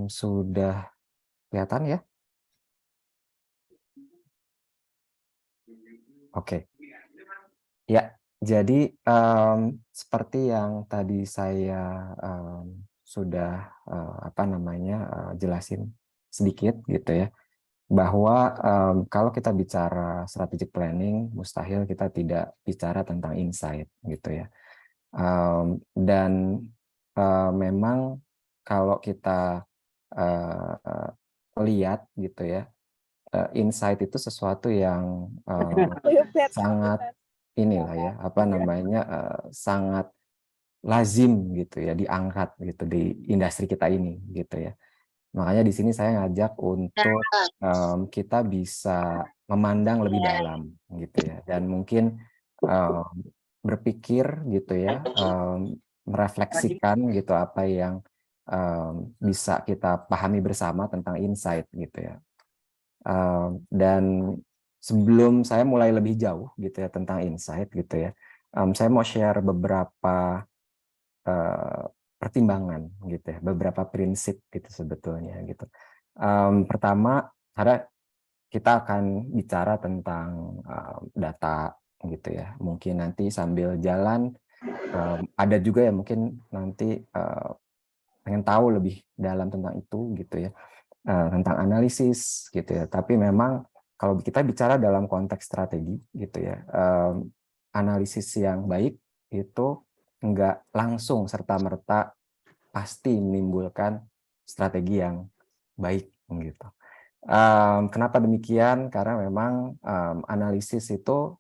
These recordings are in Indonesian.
Sudah kelihatan ya? Oke. Ya, jadi seperti yang tadi saya sudah jelasin sedikit gitu ya, bahwa kalau kita bicara strategic planning, mustahil kita tidak bicara tentang insight gitu ya. Dan memang kalau kita lihat gitu ya, insight itu sesuatu yang sangat inilah ya, sangat lazim gitu ya, diangkat gitu di industri kita ini gitu ya. Makanya di sini saya ngajak untuk kita bisa memandang lebih dalam gitu ya, dan mungkin um, berpikir gitu ya, merefleksikan gitu apa yang bisa kita pahami bersama tentang insight gitu ya. Dan sebelum saya mulai lebih jauh gitu ya tentang insight gitu ya, saya mau share beberapa eh, pertimbangan gitu ya, beberapa prinsip gitu sebetulnya gitu. Pertama, karena kita akan bicara tentang data gitu ya. Mungkin nanti sambil jalan ada juga yang mungkin nanti pengen tahu lebih dalam tentang itu gitu ya, tentang analisis gitu ya. Tapi memang kalau kita bicara dalam konteks strategi gitu ya, analisis yang baik itu enggak langsung serta-merta pasti menimbulkan strategi yang baik gitu. Kenapa demikian? Karena memang analisis itu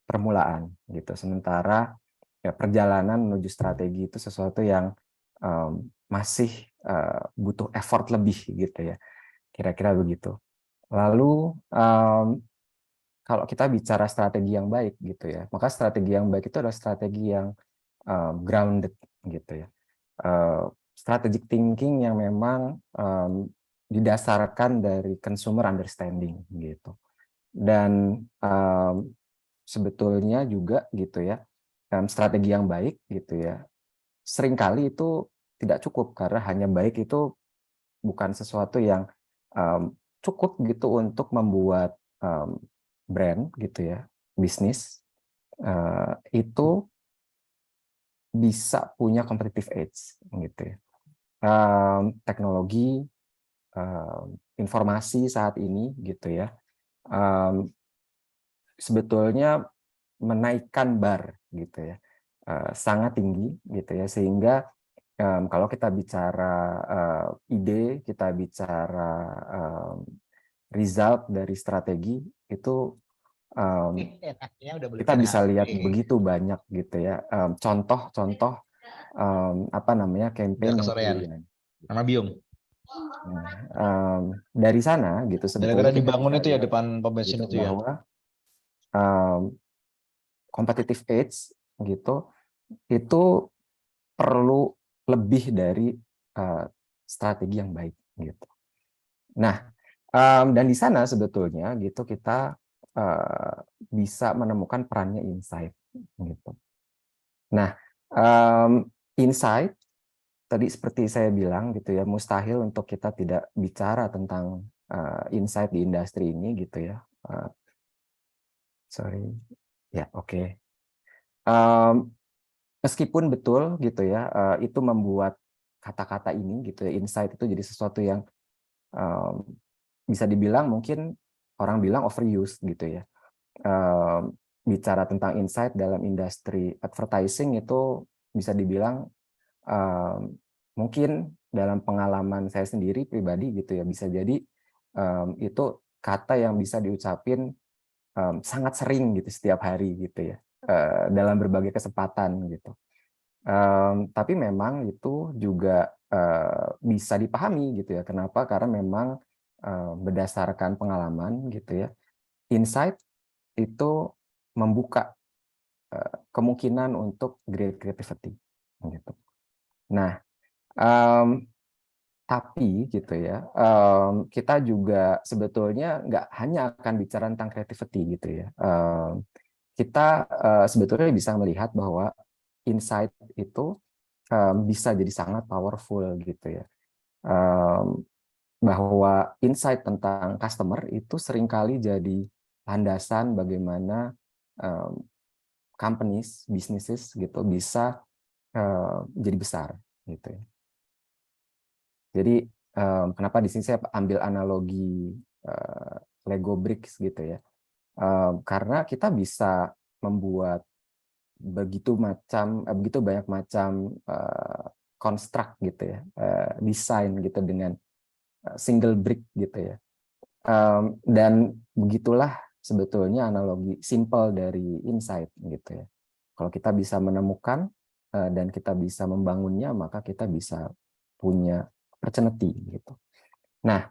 permulaan gitu. Sementara ya, perjalanan menuju strategi itu sesuatu yang masih butuh effort lebih gitu ya. Kira-kira begitu. Lalu kalau kita bicara strategi yang baik gitu ya, maka strategi yang baik itu adalah strategi yang grounded gitu ya. Strategic thinking yang memang didasarkan dari consumer understanding gitu. Dan sebetulnya juga gitu ya, strategi yang baik gitu ya, seringkali itu tidak cukup karena hanya baik itu bukan sesuatu yang cukup gitu untuk membuat brand gitu ya, bisnis itu bisa punya competitive edge gitu ya. Teknologi, informasi saat ini gitu ya, sebetulnya menaikkan bar gitu ya, sangat tinggi gitu ya, sehingga kalau kita bicara ide, kita bicara result dari strategi itu kita bisa lihat begitu banyak gitu ya, contoh-contoh campaign yang brilian. Sama Biung. Nah, dari sana gitu Gara-gara sebetulnya kita dibangun bisa itu ya lihat depan pom bensin gitu itu ya. bahwa competitive edge gitu itu perlu lebih dari strategi yang baik gitu. Nah, dan di sana sebetulnya gitu kita bisa menemukan perannya insight gitu. Nah, insight tadi seperti saya bilang gitu ya, mustahil untuk kita tidak bicara tentang insight di industri ini gitu ya. Sorry, ya oke. Meskipun betul gitu ya, itu membuat kata-kata ini gitu ya, insight itu jadi sesuatu yang bisa dibilang mungkin orang bilang overuse gitu ya. Bicara tentang insight dalam industri advertising itu bisa dibilang mungkin dalam pengalaman saya sendiri pribadi gitu ya, bisa jadi itu kata yang bisa diucapin sangat sering gitu setiap hari gitu ya, dalam berbagai kesempatan gitu. Tapi memang itu juga bisa dipahami gitu ya. Kenapa? Karena memang berdasarkan pengalaman gitu ya, insight itu membuka kemungkinan untuk great creativity gitu. Nah, tapi gitu ya, kita juga sebetulnya nggak hanya akan bicara tentang creativity gitu ya. Kita sebetulnya bisa melihat bahwa insight itu bisa jadi sangat powerful gitu ya. bahwa insight tentang customer itu seringkali jadi landasan bagaimana companies, businesses gitu bisa jadi besar gitu ya. Jadi kenapa di sini saya ambil analogi Lego bricks gitu ya. Karena kita bisa membuat begitu banyak macam construct gitu ya, desain gitu dengan single brick gitu ya. Dan begitulah sebetulnya analogi simple dari insight gitu ya. Kalau kita bisa menemukan dan kita bisa membangunnya, maka kita bisa punya opportunity gitu. Nah,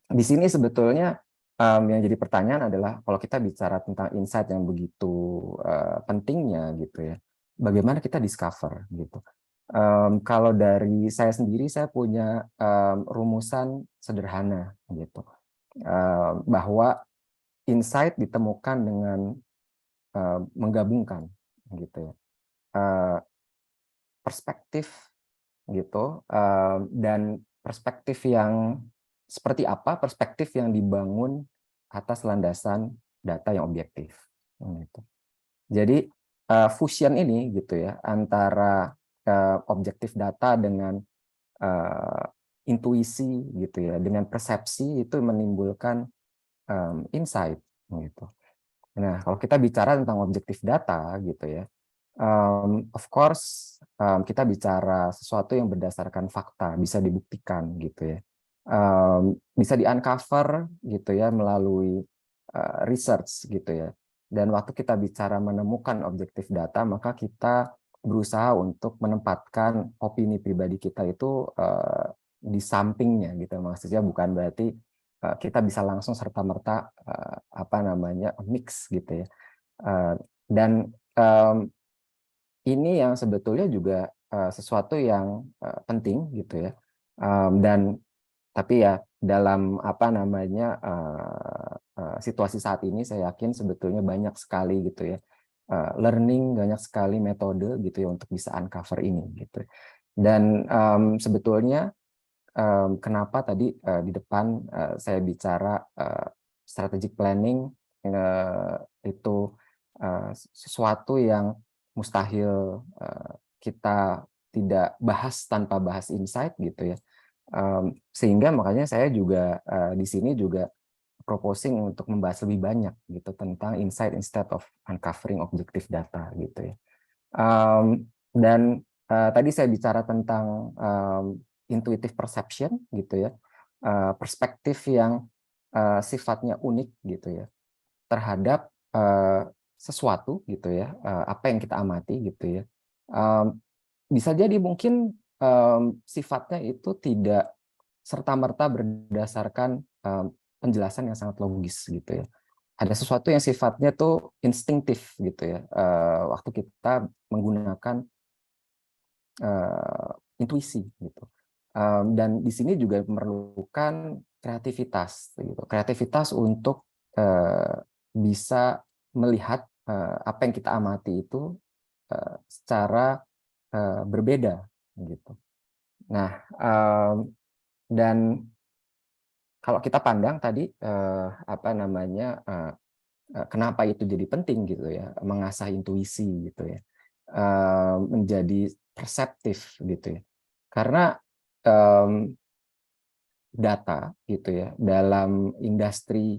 di sini sebetulnya yang jadi pertanyaan adalah kalau kita bicara tentang insight yang begitu pentingnya gitu ya, bagaimana kita discover gitu. Kalau dari saya sendiri, saya punya rumusan sederhana gitu, bahwa insight ditemukan dengan menggabungkan gitu ya, perspektif gitu, dan perspektif yang seperti apa, perspektif yang dibangun atas landasan data yang objektif gitu. Jadi fusion ini gitu ya antara objektif data dengan intuisi gitu ya, dengan persepsi itu menimbulkan insight gitu. Nah, kalau kita bicara tentang objektif data gitu ya, of course kita bicara sesuatu yang berdasarkan fakta, bisa dibuktikan gitu ya, bisa di-uncover gitu ya melalui research gitu ya. Dan waktu kita bicara menemukan objektif data, maka kita berusaha untuk menempatkan opini pribadi kita itu di sampingnya gitu. Maksudnya bukan berarti kita bisa langsung serta-merta mix gitu ya. Dan ini yang sebetulnya juga sesuatu yang penting gitu ya. Dan tapi ya dalam situasi saat ini saya yakin sebetulnya banyak sekali gitu ya learning, banyak sekali metode gitu ya untuk bisa uncover ini gitu. Dan sebetulnya kenapa tadi di depan saya bicara strategic planning itu sesuatu yang mustahil kita tidak bahas tanpa bahas insight gitu ya. Sehingga makanya saya juga di sini juga proposing untuk membahas lebih banyak gitu tentang insight instead of uncovering objective data gitu ya. Dan tadi saya bicara tentang intuitive perception gitu ya, perspektif yang sifatnya unik gitu ya terhadap sesuatu gitu ya, apa yang kita amati gitu ya. Bisa jadi mungkin sifatnya itu tidak serta-merta berdasarkan penjelasan yang sangat logis gitu ya. Ada sesuatu yang sifatnya tuh instinktif gitu ya, waktu kita menggunakan intuisi gitu. Dan di sini juga memerlukan kreativitas gitu. Kreativitas untuk bisa melihat apa yang kita amati itu secara berbeda gitu. Nah, dan kalau kita pandang tadi kenapa itu jadi penting gitu ya, mengasah intuisi gitu ya, menjadi perseptif gitu ya. Karena data gitu ya dalam industri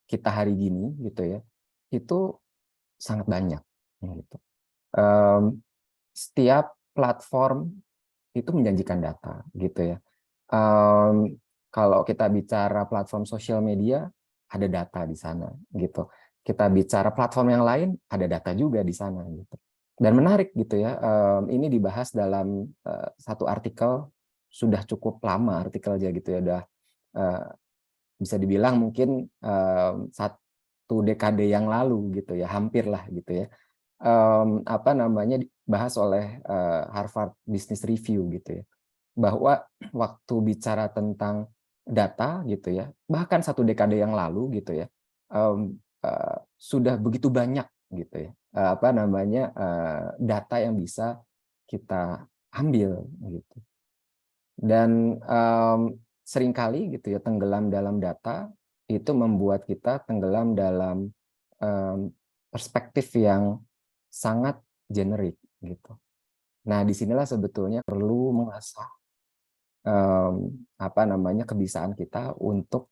kita hari gini gitu ya, itu sangat banyak gitu. Setiap platform itu menjanjikan data gitu ya. Kalau kita bicara platform sosial media, ada data di sana gitu. Kita bicara platform yang lain, ada data juga di sana gitu. Dan menarik gitu ya, ini dibahas dalam satu artikel, sudah cukup lama artikelnya gitu ya, udah bisa dibilang mungkin satu dekade yang lalu gitu ya, hampir lah gitu ya. Dibahas oleh Harvard Business Review gitu ya, bahwa waktu bicara tentang data gitu ya, bahkan satu dekade yang lalu gitu ya, sudah begitu banyak gitu ya, data yang bisa kita ambil gitu. Dan seringkali gitu ya, tenggelam dalam data itu membuat kita tenggelam dalam perspektif yang sangat generik gitu. Nah, disinilah sebetulnya perlu mengasah kebiasaan kita untuk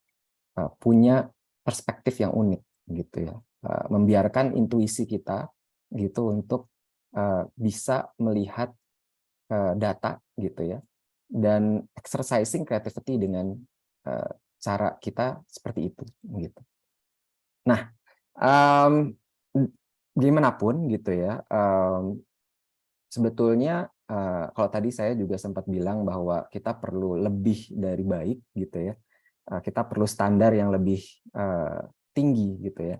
punya perspektif yang unik gitu ya. Membiarkan intuisi kita gitu untuk bisa melihat data gitu ya, dan exercising creativity dengan cara kita seperti itu gitu. Nah, um, gimana pun gitu ya, sebetulnya kalau tadi saya juga sempat bilang bahwa kita perlu lebih dari baik gitu ya, kita perlu standar yang lebih tinggi gitu ya.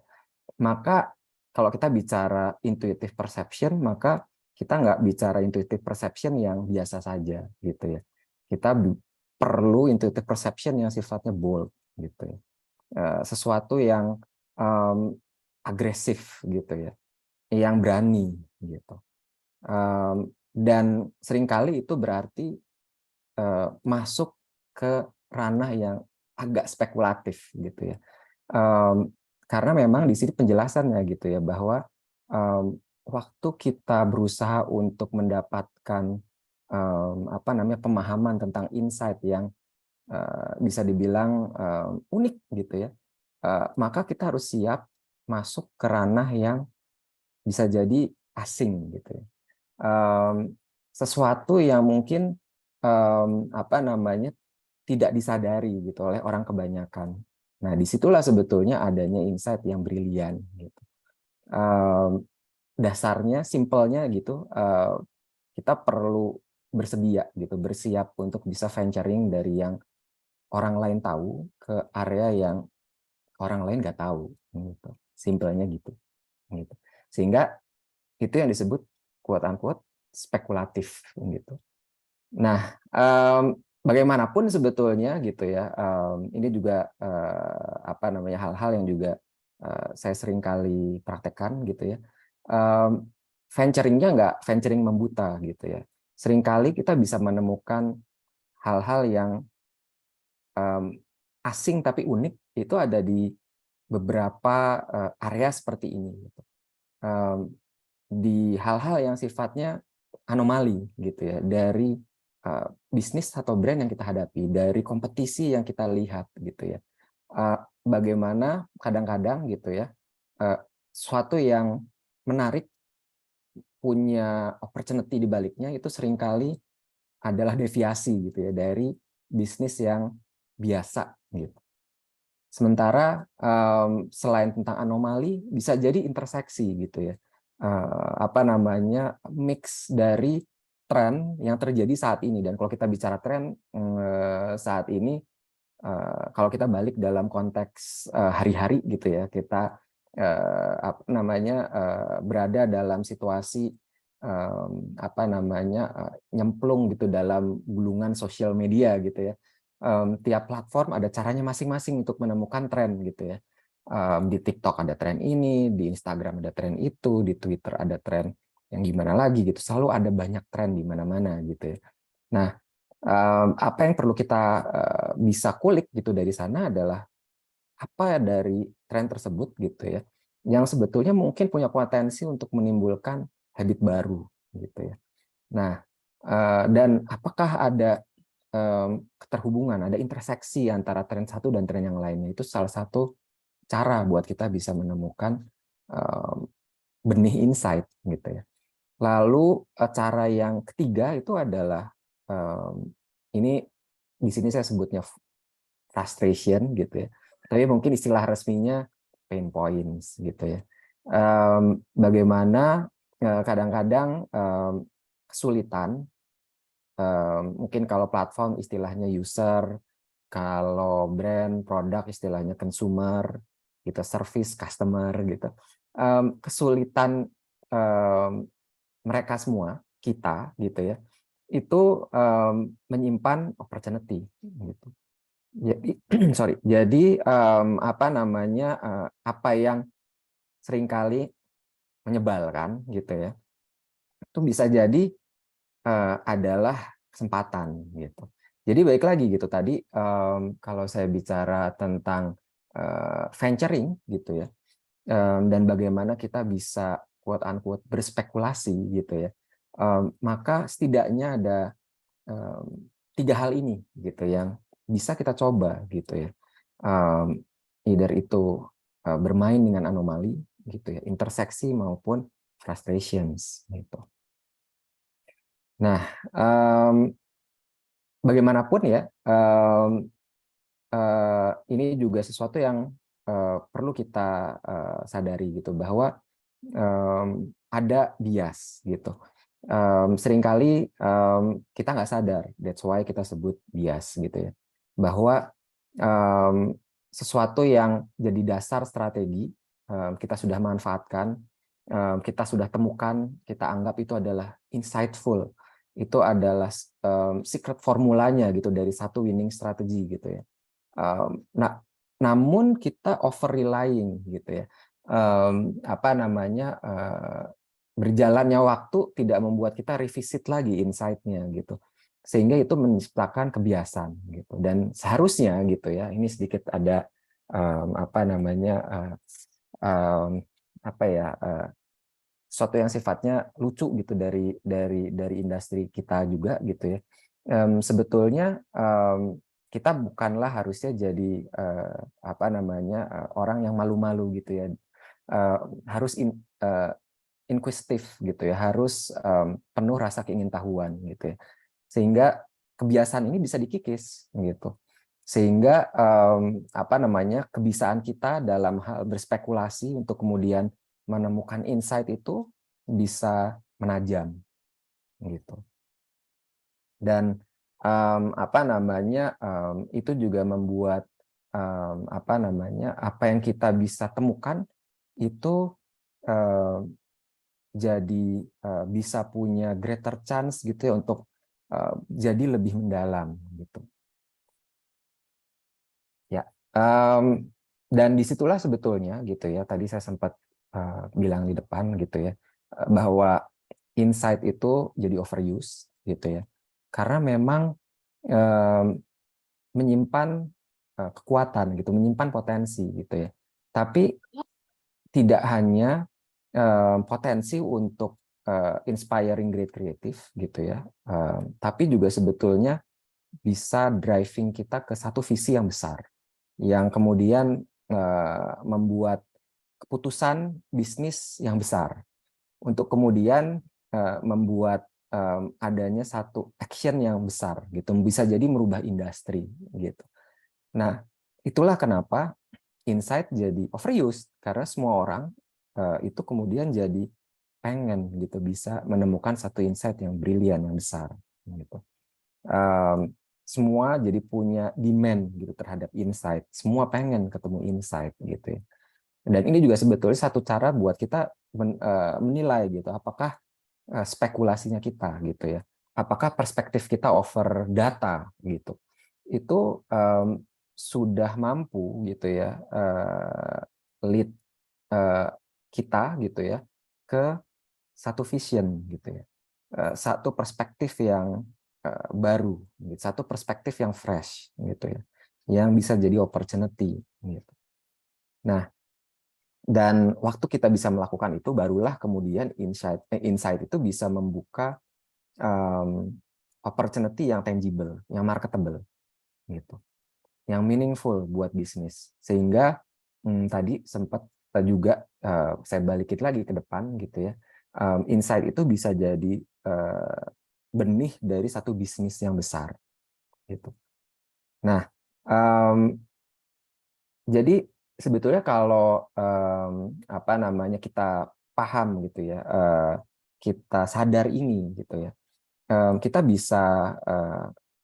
Maka kalau kita bicara intuitive perception, maka kita nggak bicara intuitive perception yang biasa saja gitu ya. Kita perlu intuitive perception yang sifatnya bold gitu ya. Sesuatu yang agresif gitu ya, yang berani gitu. Dan seringkali itu berarti masuk ke ranah yang agak spekulatif gitu ya. Karena memang di sini penjelasannya gitu ya, bahwa waktu kita berusaha untuk mendapatkan pemahaman tentang insight yang bisa dibilang unik gitu ya, maka kita harus siap masuk ke ranah yang bisa jadi asing gitu ya. Sesuatu yang mungkin tidak disadari gitu oleh orang kebanyakan. Nah, disitulah sebetulnya adanya insight yang brilian gitu. Dasarnya, simpelnya gitu, kita perlu bersedia gitu, bersiap untuk bisa venturing dari yang orang lain tahu ke area yang orang lain nggak tahu gitu. Simpelnya gitu. Gitu. Sehingga itu yang disebut quote unquote spekulatif gitu. Nah, bagaimanapun sebetulnya gitu ya, ini juga hal-hal yang juga saya sering kali praktekkan gitu ya. Venturingnya nggak venturing membuta gitu ya. Seringkali kita bisa menemukan hal-hal yang asing tapi unik itu ada di beberapa area seperti ini. Gitu. Di hal-hal yang sifatnya anomali gitu ya, dari bisnis atau brand yang kita hadapi, dari kompetisi yang kita lihat gitu ya. Bagaimana kadang-kadang gitu ya, suatu yang menarik punya opportunity di baliknya itu seringkali adalah deviasi gitu ya dari bisnis yang biasa gitu. Sementara selain tentang anomali, bisa jadi interseksi gitu ya. Mix dari tren yang terjadi saat ini. Dan kalau kita bicara tren saat ini, kalau kita balik dalam konteks hari-hari gitu ya, kita berada dalam situasi nyemplung gitu dalam gulungan sosial media gitu ya. Tiap platform ada caranya masing-masing untuk menemukan tren gitu ya. Di TikTok ada tren ini, di Instagram ada tren itu, di Twitter ada tren yang gimana lagi gitu. Selalu ada banyak tren di mana-mana gitu ya. Nah, apa yang perlu kita bisa kulik gitu dari sana adalah apa dari tren tersebut gitu ya, yang sebetulnya mungkin punya potensi untuk menimbulkan habit baru gitu ya. Nah, dan apakah ada keterhubungan, ada interseksi antara tren satu dan tren yang lainnya. Itu salah satu cara buat kita bisa menemukan benih insight gitu ya. Lalu cara yang ketiga itu adalah ini di sini saya sebutnya frustration gitu ya. Tapi mungkin istilah resminya pain points gitu ya. Bagaimana kadang-kadang kesulitan, mungkin kalau platform istilahnya user, kalau brand produk istilahnya consumer, gitu, service customer gitu. Kesulitan mereka semua, kita gitu ya, itu menyimpan opportunity gitu. Jadi jadi apa yang seringkali menyebalkan gitu ya, itu bisa jadi adalah kesempatan gitu. Jadi baik lagi gitu tadi, kalau saya bicara tentang venturing gitu ya, dan bagaimana kita bisa quote unquote berspekulasi gitu ya, maka setidaknya ada tiga hal ini gitu yang bisa kita coba gitu ya, either itu bermain dengan anomali gitu ya, interseksi maupun frustrations gitu. Nah, bagaimanapun ya, ini juga sesuatu yang perlu kita sadari gitu, bahwa ada bias gitu. Seringkali kita nggak sadar, that's why kita sebut bias gitu ya, bahwa sesuatu yang jadi dasar strategi kita sudah manfaatkan, kita sudah temukan, kita anggap itu adalah insightful, itu adalah secret formulanya gitu dari satu winning strategy gitu ya. Nah, namun kita over relying gitu ya. Apa namanya, berjalannya waktu tidak membuat kita revisit lagi insight-nya gitu. Sehingga itu menciptakan kebiasaan gitu. Dan seharusnya gitu ya, ini sedikit ada apa namanya, apa ya, sesuatu yang sifatnya lucu gitu dari industri kita juga gitu ya. Sebetulnya kita bukanlah harusnya jadi apa namanya, orang yang malu-malu gitu ya. Harus inquisitif gitu ya, harus penuh rasa keingintahuan gitu ya. Sehingga kebiasaan ini bisa dikikis gitu. Sehingga apa namanya, kebiasaan kita dalam hal berspekulasi untuk kemudian menemukan insight itu bisa menajam gitu. Dan apa namanya, itu juga membuat apa namanya, apa yang kita bisa temukan itu jadi bisa punya greater chance gitu ya untuk jadi lebih mendalam gitu. Ya, dan disitulah sebetulnya gitu ya, tadi saya sempat bilang di depan gitu ya, bahwa insight itu jadi overuse gitu ya, karena memang menyimpan kekuatan gitu, menyimpan potensi gitu ya, tapi tidak hanya potensi untuk inspiring great creative gitu ya, tapi juga sebetulnya bisa driving kita ke satu visi yang besar, yang kemudian membuat keputusan bisnis yang besar untuk kemudian membuat adanya satu action yang besar gitu, bisa jadi merubah industri gitu. Nah, itulah kenapa insight jadi overused, karena semua orang itu kemudian jadi pengen gitu bisa menemukan satu insight yang brilian, yang besar gitu. Semua jadi punya demand gitu terhadap insight, semua pengen ketemu insight gitu ya. Dan ini juga sebetulnya satu cara buat kita menilai gitu, apakah spekulasinya kita gitu ya, apakah perspektif kita over data gitu, itu sudah mampu gitu ya lead kita gitu ya ke satu vision gitu ya, satu perspektif yang baru, gitu. Satu perspektif yang fresh gitu ya, yang bisa jadi opportunity gitu. Nah, dan waktu kita bisa melakukan itu, barulah kemudian insight itu bisa membuka opportunity yang tangible, yang marketable gitu, yang meaningful buat bisnis. Sehingga tadi sempat juga saya balikin lagi ke depan gitu ya, insight itu bisa jadi benih dari satu bisnis yang besar gitu. Nah, jadi sebetulnya kalau apa namanya, kita paham gitu ya, kita sadar ini gitu ya, kita bisa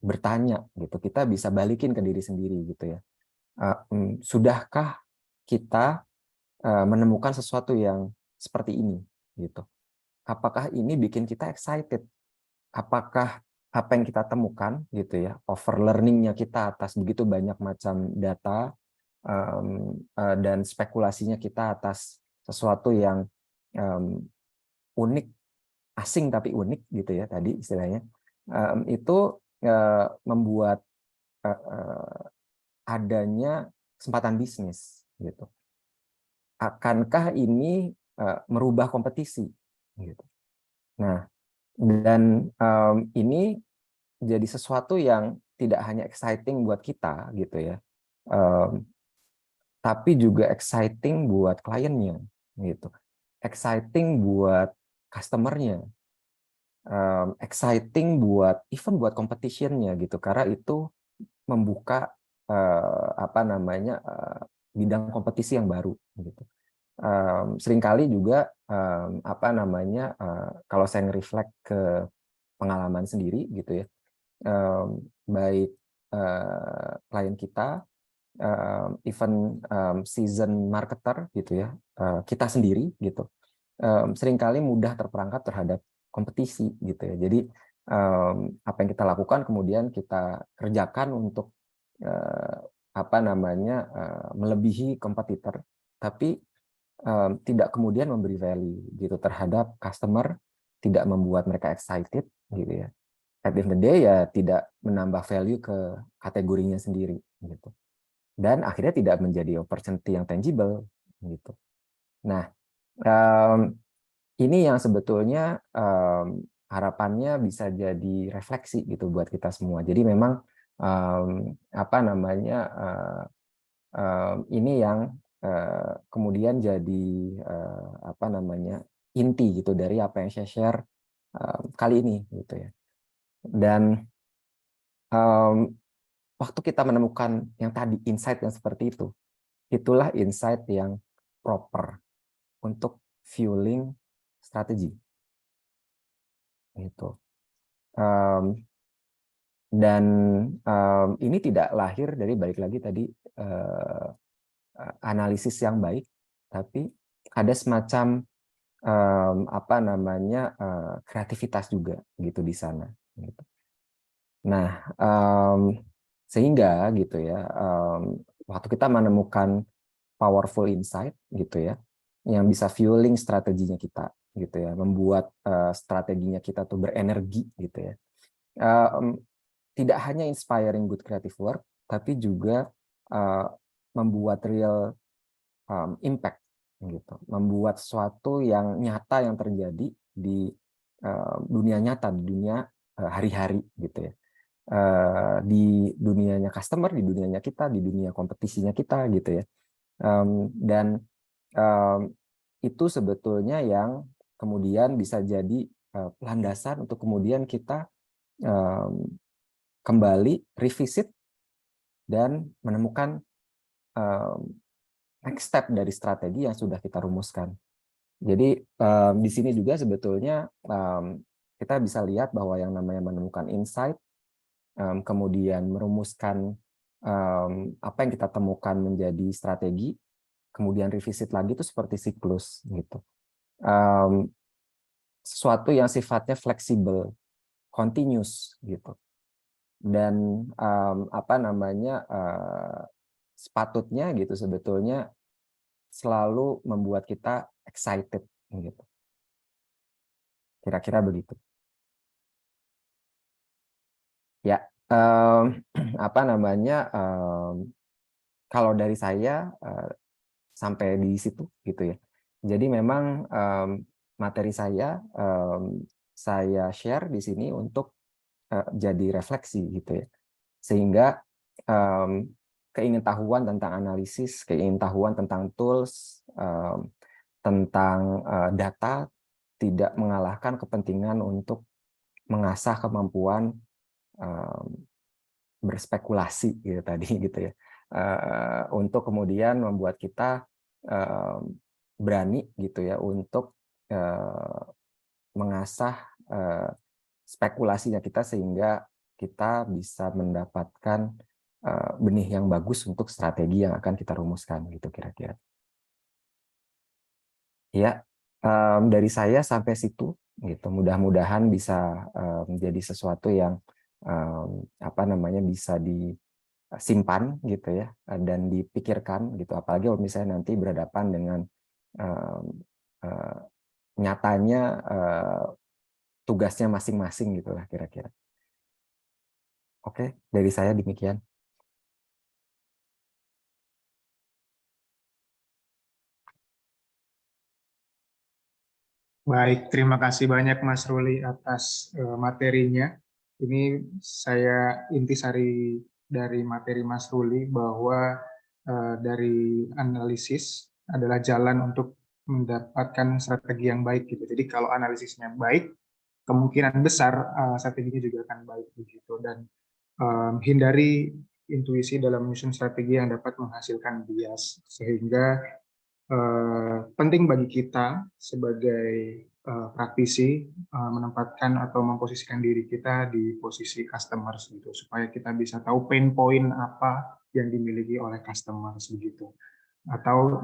bertanya gitu, kita bisa balikin ke diri sendiri gitu ya. Sudahkah kita menemukan sesuatu yang seperti ini gitu? Apakah ini bikin kita excited? Apakah apa yang kita temukan gitu ya, over learning-nya kita atas begitu banyak macam data dan spekulasinya kita atas sesuatu yang unik, asing tapi unik gitu ya tadi istilahnya, itu membuat adanya kesempatan bisnis gitu. Akankah ini merubah kompetisi gitu. Nah, dan ini jadi sesuatu yang tidak hanya exciting buat kita gitu ya, tapi juga exciting buat kliennya gitu, exciting buat customernya, exciting buat even buat competitionnya gitu, karena itu membuka bidang kompetisi yang baru gitu. Seringkali juga kalau saya nge-reflect ke pengalaman sendiri gitu ya, baik klien kita, even season marketer gitu ya, kita sendiri gitu, seringkali mudah terperangkap terhadap kompetisi gitu ya. Jadi apa yang kita lakukan kemudian kita kerjakan untuk melebihi kompetitor, tapi tidak kemudian memberi value gitu terhadap customer, tidak membuat mereka excited gitu ya. At the end of the day ya tidak menambah value ke kategorinya sendiri gitu. Dan akhirnya tidak menjadi opportunity yang tangible gitu. Nah, ini yang sebetulnya harapannya bisa jadi refleksi gitu buat kita semua. Jadi memang ini yang kemudian jadi inti gitu dari apa yang saya share kali ini gitu ya. Dan waktu kita menemukan yang tadi insight yang seperti itu, itulah insight yang proper untuk fueling strategi gitu. Dan ini tidak lahir dari, balik lagi tadi, analisis yang baik, tapi ada semacam kreativitas juga gitu di sana gitu. Nah, sehingga gitu ya, waktu kita menemukan powerful insight gitu ya, yang bisa fueling strateginya kita gitu ya, membuat strateginya kita tuh berenergi gitu ya. Tidak hanya inspiring good creative work, tapi juga membuat real impact gitu, membuat sesuatu yang nyata yang terjadi di dunia nyata, di dunia hari-hari gitu ya, di dunianya customer, di dunianya kita, di dunia kompetisinya kita gitu ya. Dan itu sebetulnya yang kemudian bisa jadi landasan untuk kemudian kita kembali revisit dan menemukan next step dari strategi yang sudah kita rumuskan. Jadi di sini juga sebetulnya kita bisa lihat bahwa yang namanya menemukan insight, kemudian merumuskan apa yang kita temukan menjadi strategi, kemudian revisit lagi itu seperti siklus gitu. Sesuatu yang sifatnya fleksibel, continuous gitu. Dan sepatutnya gitu sebetulnya selalu membuat kita excited gitu. Kira-kira begitu. Ya, kalau dari saya sampai di situ gitu ya. Jadi memang materi saya share di sini untuk jadi refleksi gitu ya. Sehingga keingintahuan tentang analisis, keingintahuan tentang tools, tentang data tidak mengalahkan kepentingan untuk mengasah kemampuan berspekulasi gitu tadi gitu ya, untuk kemudian membuat kita berani gitu ya untuk mengasah spekulasinya kita sehingga kita bisa mendapatkan benih yang bagus untuk strategi yang akan kita rumuskan gitu kira-kira. Ya, dari saya sampai situ gitu. Mudah-mudahan bisa menjadi sesuatu yang bisa disimpan gitu ya, dan dipikirkan gitu. Apalagi kalau misalnya nanti berhadapan dengan nyatanya tugasnya masing-masing gitulah kira-kira. Oke, dari saya demikian. Baik, terima kasih banyak Mas Ruli atas materinya. Ini saya intisari dari materi Mas Ruli bahwa dari analisis adalah jalan untuk mendapatkan strategi yang baik gitu. Jadi kalau analisisnya baik, kemungkinan besar strateginya juga akan baik begitu. Dan hindari intuisi dalam menyusun strategi yang dapat menghasilkan bias, sehingga penting bagi kita sebagai praktisi menempatkan atau memposisikan diri kita di posisi customers gitu, supaya kita bisa tahu pain point apa yang dimiliki oleh customers begitu. Atau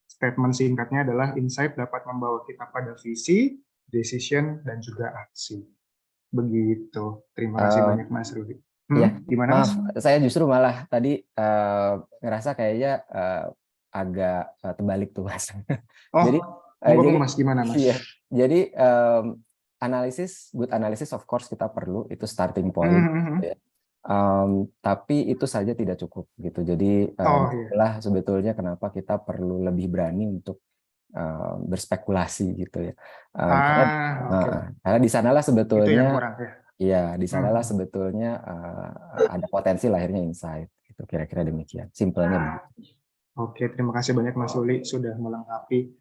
statement singkatnya adalah insight dapat membawa kita pada visi, decision, dan juga aksi. Begitu. Terima kasih banyak Mas Rudi. Ya, Gimana Mas? maaf, saya justru malah tadi ngerasa kayaknya agak terbalik tuh Mas. Oh, Jadi ngomong jadi Mas, gimana Mas? iya, jadi good analysis of course kita perlu, itu starting point. Ya. Tapi itu saja tidak cukup gitu. Jadi Oh iya. itulah sebetulnya kenapa kita perlu lebih berani untuk berspekulasi gitu ya. Karena Oke. karena di sanalah Itu yang sebetulnya kurang ya. iya, di sanalah Hmm. sebetulnya ada potensi lahirnya insight. Gitu, kira-kira demikian. Simpelnya begitu. Oke, terima kasih banyak Mas Uli sudah melengkapi.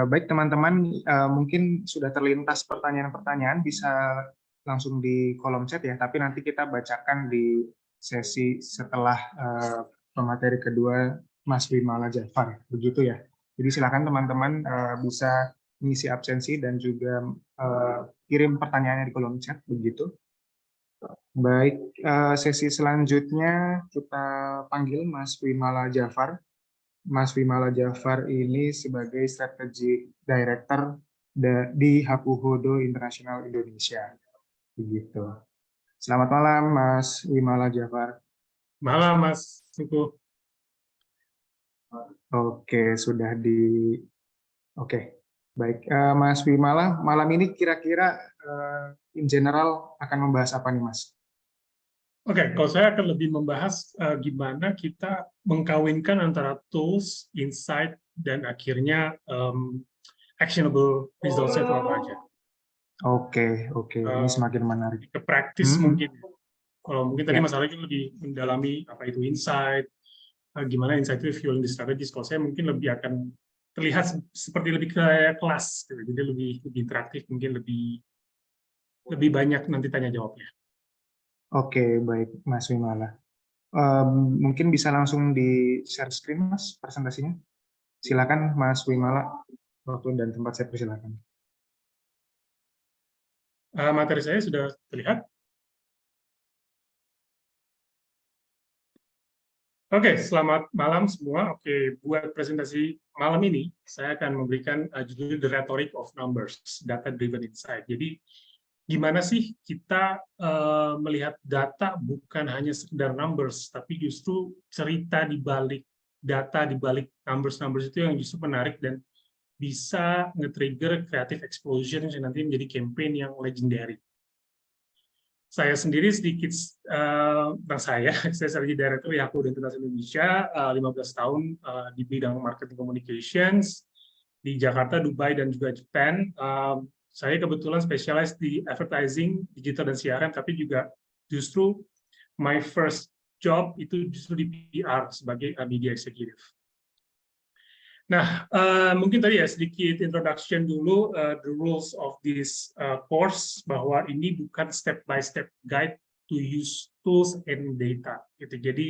Baik teman-teman, mungkin sudah terlintas pertanyaan-pertanyaan, bisa langsung di kolom chat ya, tapi nanti kita bacakan di sesi setelah pemateri kedua Mas Wimala Jafar, begitu ya. Jadi silakan teman-teman bisa mengisi absensi dan juga kirim pertanyaannya di kolom chat, begitu. Baik, sesi selanjutnya kita panggil Mas Wimala Jafar. Mas Wimala Jafar ini sebagai Strategic Director di Hapuhodo International Indonesia. Begitu. Selamat malam, Mas Wimala Jafar. Malam, Mas Suku. Oke, sudah di... Oke, baik. Mas Wimala, malam ini kira-kira in general akan membahas apa nih, Mas? Oke, kalau saya akan lebih membahas gimana kita mengkawinkan antara tools, insight, dan akhirnya actionable results itu apa aja. Oke. Ini semakin menarik. Ke praktis mungkin. Kalau mungkin tadi Ya. masalahnya lebih mendalami apa itu insight, gimana insight itu fueling the strategies. Kalau saya mungkin lebih akan terlihat seperti lebih kayak kelas, gitu. Jadi lebih interaktif, mungkin lebih banyak nanti tanya jawabnya. Oke, baik, Mas Wimala. Mungkin bisa langsung di share screen, Mas, presentasinya. Silakan, Mas Wimala. Waktu dan tempat saya persilakan. Materi saya sudah terlihat. Oke, selamat malam semua. Oke, buat presentasi malam ini, saya akan memberikan judul The Rhetoric of Numbers, Data Driven Insight. Jadi, gimana sih kita melihat data bukan hanya sekedar numbers, tapi justru cerita di balik data, di balik numbers itu yang justru menarik dan bisa nge-trigger creative explosion yang nanti menjadi campaign yang legendary. Saya sendiri sedikit tentang saya Strategy Director Yahoo International Indonesia, 15 tahun di bidang marketing communications di Jakarta, Dubai, dan juga Japan. Saya kebetulan spesialis di advertising, digital, dan siaran, tapi juga justru my first job itu justru di PR sebagai media executive. Nah, mungkin tadi ya sedikit introduction dulu, the rules of this course, bahwa ini bukan step-by-step guide to use tools and data. Gitu. Jadi,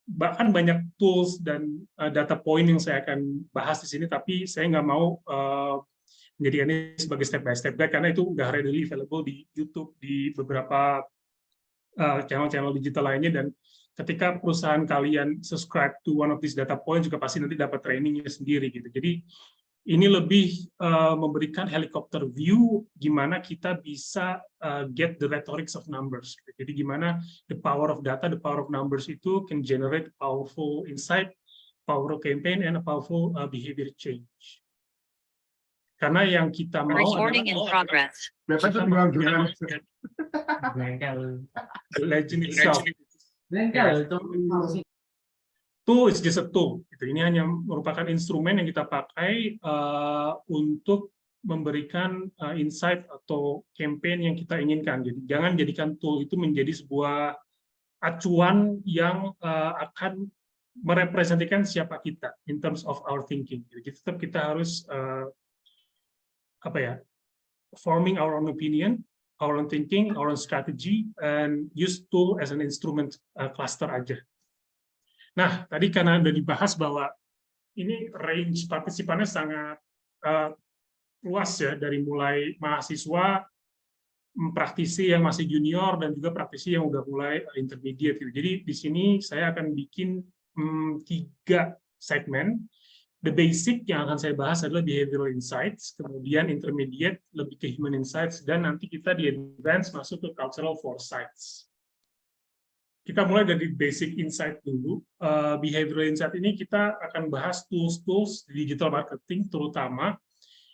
bahkan banyak tools dan data point yang saya akan bahas di sini, tapi saya nggak mau menjadikan ini sebagai step-by-step guide, karena itu udah readily available di YouTube, di beberapa channel-channel digital lainnya, dan ketika perusahaan kalian subscribe to one of these data point juga pasti nanti dapat trainingnya sendiri gitu. Jadi ini lebih memberikan helicopter view gimana kita bisa get the rhetorics of numbers. Jadi gimana the power of data, the power of numbers itu can generate powerful insight, powerful campaign, and a powerful behavior change. Karena yang kita mau Recording in adalah progress. Bapak tuh tinggal gimana? the legend itself. Bengkel itu Tool is just a tool. Gitu. Ini hanya merupakan instrumen yang kita pakai untuk memberikan insight atau campaign yang kita inginkan. Jadi jangan jadikan tool itu menjadi sebuah acuan yang akan merepresentasikan siapa kita in terms of our thinking. Jadi tetap kita harus forming our own opinion, our own thinking, our own strategy, and use tool as an instrument cluster aja. Nah, tadi karena udah dibahas bahwa ini range partisipannya sangat luas ya, dari mulai mahasiswa, praktisi yang masih junior, dan juga praktisi yang udah mulai intermediate. Jadi di sini saya akan bikin 3 segmen. The basic yang akan saya bahas adalah behavioral insights, kemudian intermediate lebih ke human insights, dan nanti kita di advance masuk ke cultural foresights. Kita mulai dari basic insight dulu. Behavioral insight ini kita akan bahas tools-tools digital marketing, terutama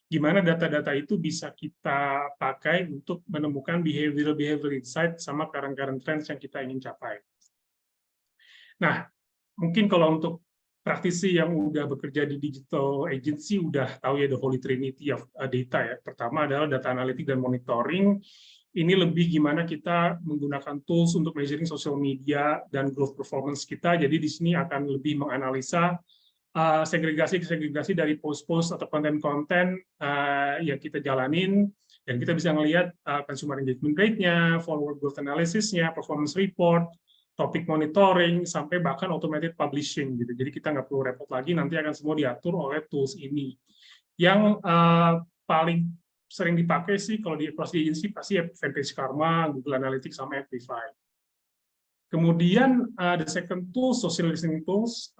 gimana data-data itu bisa kita pakai untuk menemukan behavioral insight sama current trends yang kita ingin capai. Nah, mungkin kalau untuk praktisi yang udah bekerja di digital agency udah tahu ya the holy trinity of data ya. Pertama adalah data analitik dan monitoring. Ini lebih gimana kita menggunakan tools untuk measuring social media dan growth performance kita. Jadi di sini akan lebih menganalisa segregasi dari post-post atau konten-konten yang kita jalanin, dan kita bisa melihat consumer engagement rate-nya, forward growth analysis-nya, performance report, topik monitoring, sampai bahkan automated publishing gitu. Jadi kita nggak perlu repot lagi, nanti akan semua diatur oleh tools ini. Yang paling sering dipakai sih kalau di across the agency pasti ya Vantage Karma, Google Analytics, sama Amplify. Kemudian the second tool, social listening tools,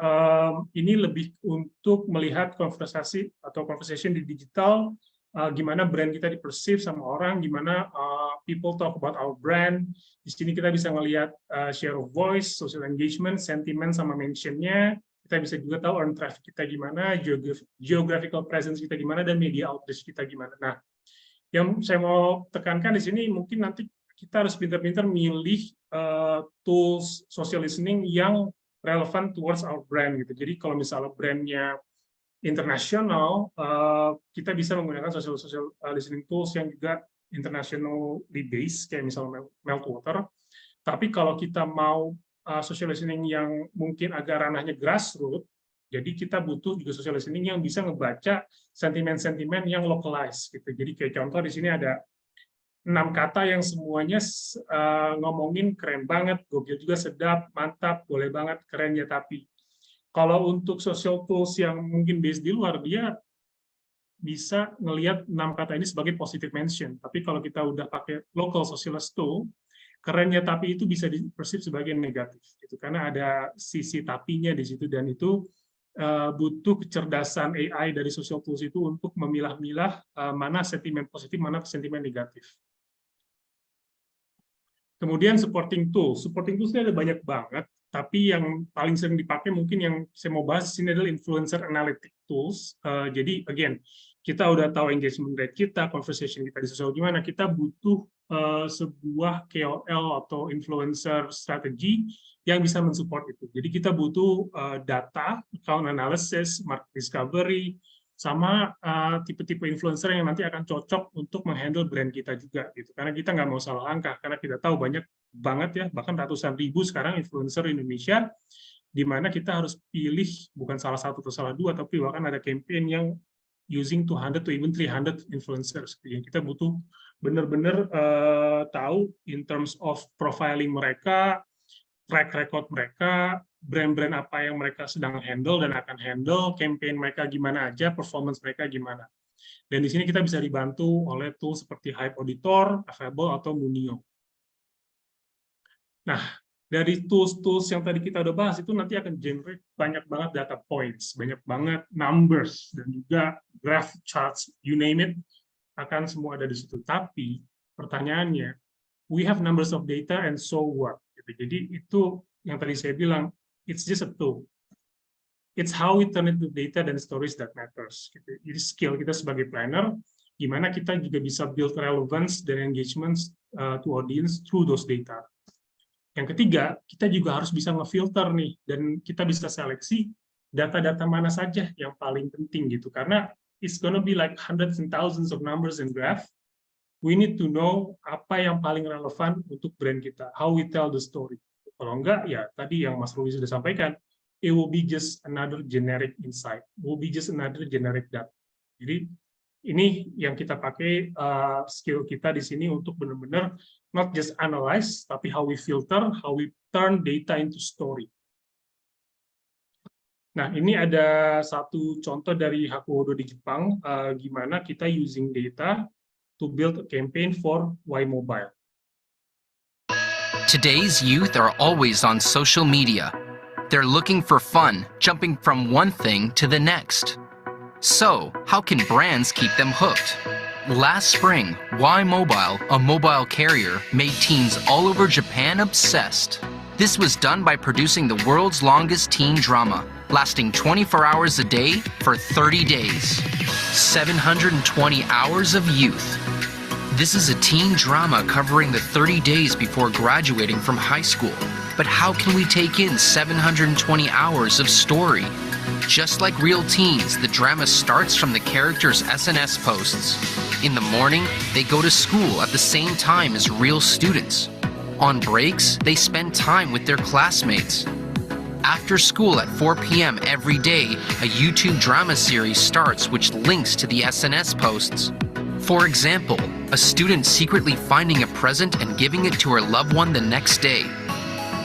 ini lebih untuk melihat conversation di digital, gimana brand kita di-perceive sama orang, gimana people talk about our brand. Di sini kita bisa melihat share of voice, social engagement, sentiment sama mention-nya. Kita bisa juga tahu earn traffic kita gimana, geographical presence kita gimana, dan media outreach kita gimana. Nah, yang saya mau tekankan di sini mungkin nanti kita harus pintar-pintar milih tools social listening yang relevan towards our brand gitu. Jadi kalau misalnya brandnya internasional, kita bisa menggunakan social listening tools yang juga internationally based, kayak misalnya Meltwater. Tapi kalau kita mau social listening yang mungkin agak ranahnya grassroots, jadi kita butuh juga social listening yang bisa ngebaca sentimen-sentimen yang localized gitu. Jadi kayak contoh di sini ada 6 kata yang semuanya ngomongin keren banget, gokil juga, sedap, mantap, boleh banget, keren ya. Tapi kalau untuk social tools yang mungkin based di luar, dia bisa ngelihat 6 kata ini sebagai positive mention. Tapi kalau kita udah pakai local socialist tool, kerennya tapi itu bisa di-perceive sebagai negatif, gitu. Karena ada sisi tapinya di situ, dan itu butuh kecerdasan AI dari social tools itu untuk memilah-milah mana sentimen positif, mana sentimen negatif. Kemudian supporting tools ada banyak banget, tapi yang paling sering dipakai mungkin yang saya mau bahas di sini adalah influencer analytic tools. Jadi again, kita udah tahu engagement rate kita, conversation kita di sosial gimana, kita butuh sebuah KOL atau influencer strategi yang bisa mensupport itu. Jadi kita butuh data, account analysis, market discovery, sama tipe-tipe influencer yang nanti akan cocok untuk menghandle brand kita juga gitu. Karena kita nggak mau salah langkah, karena kita tahu banyak banget ya, bahkan ratusan ribu sekarang influencer Indonesia, di mana kita harus pilih bukan salah satu atau salah dua, tapi bahkan ada campaign yang using 200 to even 300 influencers. Jadi kita butuh benar-benar tahu in terms of profiling mereka, track record mereka, brand-brand apa yang mereka sedang handle dan akan handle, campaign mereka gimana aja, performance mereka gimana. Dan di sini kita bisa dibantu oleh tool seperti Hype Auditor, Available, atau Munio. Nah, dari tools-tools yang tadi kita udah bahas, itu nanti akan generate banyak banget data points, banyak banget numbers, dan juga graph, charts, you name it, akan semua ada di situ. Tapi pertanyaannya, we have numbers of data and so what? Jadi itu yang tadi saya bilang, it's just a tool. it's how we turn into data dan stories that matters. Gitu. Jadi skill kita sebagai planner, gimana kita juga bisa build relevance dan engagement to audience through those data. Yang ketiga, kita juga harus bisa ngefilter nih, dan kita bisa seleksi data-data mana saja yang paling penting gitu. Karena it's gonna be like hundreds and thousands of numbers and graph. We need to know apa yang paling relevan untuk brand kita, how we tell the story. Kalau enggak, ya tadi yang Mas Ruli sudah sampaikan, it will be just another generic insight, will be just another generic data. Jadi ini yang kita pakai skill kita di sini untuk benar-benar not just analyze, tapi how we filter, how we turn data into story. Nah, ini ada satu contoh dari Hakuhodo di Jepang, gimana kita using data to build a campaign for Y Mobile. Today's youth are always on social media. They're looking for fun, jumping from one thing to the next. So, how can brands keep them hooked? Last spring, Y Mobile, a mobile carrier, made teens all over Japan obsessed. This was done by producing the world's longest teen drama, lasting 24 hours a day for 30 days. 720 hours of youth. This is a teen drama covering the 30 days before graduating from high school. But how can we take in 720 hours of story? Just like real teens, the drama starts from the characters' SNS posts. In the morning, they go to school at the same time as real students. On breaks, they spend time with their classmates. After school at 4 p.m. every day, a YouTube drama series starts which links to the SNS posts. For example, a student secretly finding a present and giving it to her loved one the next day.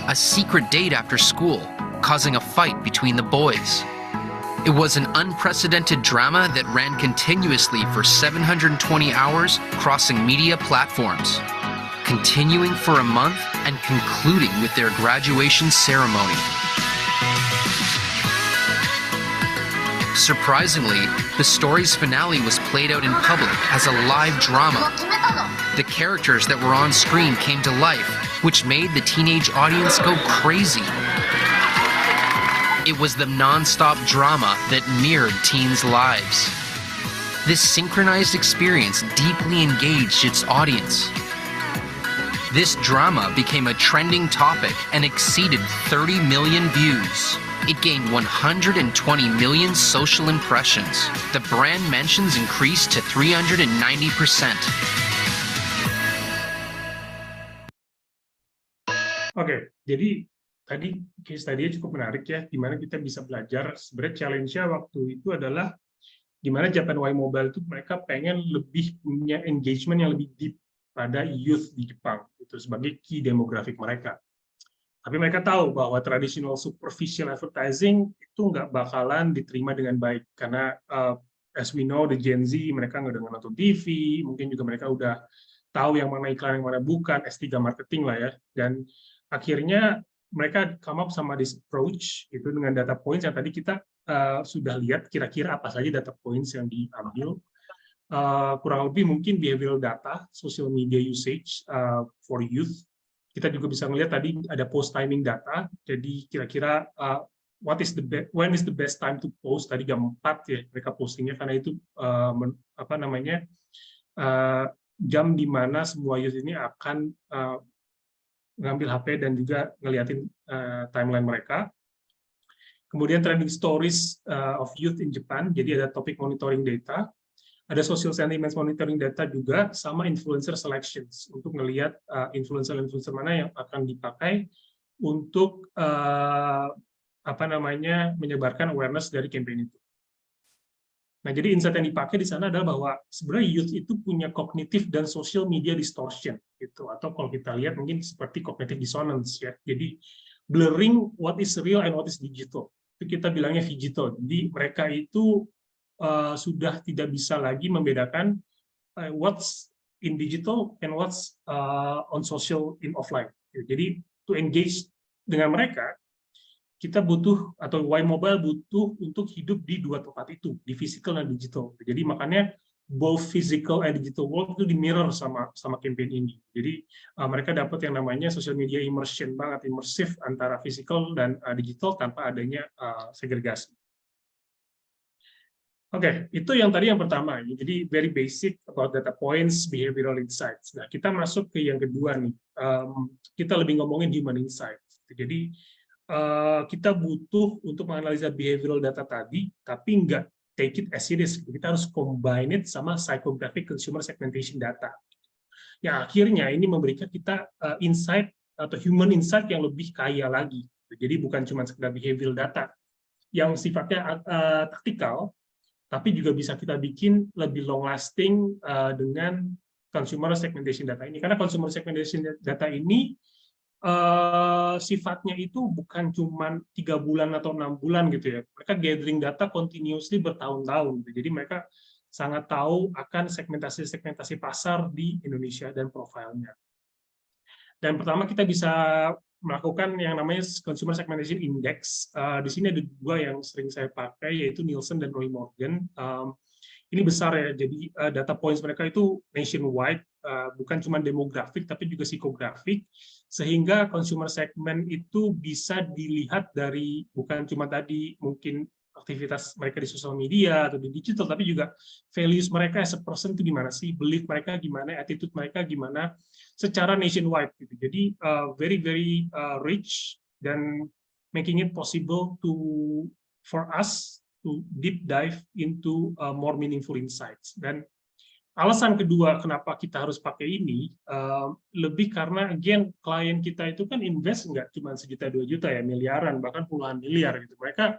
A secret date after school, causing a fight between the boys. It was an unprecedented drama that ran continuously for 720 hours, crossing media platforms, continuing for a month and concluding with their graduation ceremony. Surprisingly, the story's finale was played out in public as a live drama. The characters that were on screen came to life, which made the teenage audience go crazy. It was the non-stop drama that mirrored teens' lives. This synchronized experience deeply engaged its audience. This drama became a trending topic and exceeded 30 million views. It gained 120 million social impressions. The brand mentions increased to 390%. Oke, jadi tadi case tadi cukup menarik ya, di mana kita bisa belajar. Sebenarnya challenge-nya waktu itu adalah gimana Japan Y Mobile itu mereka pengen lebih punya engagement yang lebih deep pada youth di Jepang, itu sebagai key demographic mereka. Tapi mereka tahu bahwa traditional superficial advertising itu nggak bakalan diterima dengan baik, karena as we know, the Gen Z, mereka nggak udah nonton TV, mungkin juga mereka udah tahu yang mana iklan, yang mana bukan, S3 marketing lah ya, dan akhirnya mereka come up sama this approach itu dengan data points yang tadi kita sudah lihat kira-kira apa saja data points yang diambil. Kurang lebih mungkin behavioral data, social media usage for youth. Kita juga bisa melihat tadi ada post timing data, jadi kira-kira when is the best time to post, tadi jam 4 ya mereka postingnya, karena itu jam di mana semua youth ini akan ngambil HP dan juga ngeliatin timeline mereka. Kemudian trending stories of youth in Japan, jadi ada topic monitoring data, ada social sentiments monitoring data juga, sama influencer selections untuk ngelihat influencer mana yang akan dipakai untuk menyebarkan awareness dari campaign itu. Nah, jadi insight yang dipakai di sana adalah bahwa sebenarnya youth itu punya cognitive dan social media distortion gitu, atau kalau kita lihat mungkin seperti cognitive dissonance ya. Jadi blurring what is real and what is digital. Itu kita bilangnya digital. Jadi mereka itu sudah tidak bisa lagi membedakan what's in digital and what's on social in offline. Jadi to engage dengan mereka, kita butuh, atau Y Mobile butuh untuk hidup di dua tempat itu, di physical dan digital. Jadi makanya both physical and digital world itu di mirror sama campaign ini. Jadi mereka dapat yang namanya social media immersion banget, immersive antara physical dan digital tanpa adanya segregasi. Oke, itu yang tadi yang pertama. Jadi very basic about data points, behavioral insights. Nah, kita masuk ke yang kedua nih. Kita lebih ngomongin human insights. Jadi kita butuh untuk menganalisa behavioral data tadi, tapi nggak take it as serious. Kita harus combine it sama psychographic consumer segmentation data. Yang akhirnya ini memberikan kita insight atau human insight yang lebih kaya lagi. Jadi bukan cuma sekedar behavioral data yang sifatnya taktikal, tapi juga bisa kita bikin lebih long lasting dengan consumer segmentation data ini. Karena consumer segmentation data ini sifatnya itu bukan cuma 3 bulan atau 6 bulan gitu ya. Mereka gathering data continuously bertahun-tahun. Jadi mereka sangat tahu akan segmentasi-segmentasi pasar di Indonesia dan profilnya. Dan pertama kita bisa melakukan yang namanya Consumer Segmentation Index. Di sini ada 2 yang sering saya pakai, yaitu Nielsen dan Roy Morgan. Ini besar ya, jadi data points mereka itu nationwide, bukan cuma demografik, tapi juga psikografik, sehingga consumer segment itu bisa dilihat dari bukan cuma tadi mungkin aktivitas mereka di sosial media atau di digital, tapi juga values mereka as a person itu gimana sih, belief mereka gimana, attitude mereka gimana, secara nationwide gitu. Jadi very rich dan making it possible for us to deep dive into more meaningful insights. Dan alasan kedua kenapa kita harus pakai ini lebih karena again klien kita itu kan invest nggak cuma 1 juta 2 juta ya, miliaran bahkan puluhan miliar gitu. Mereka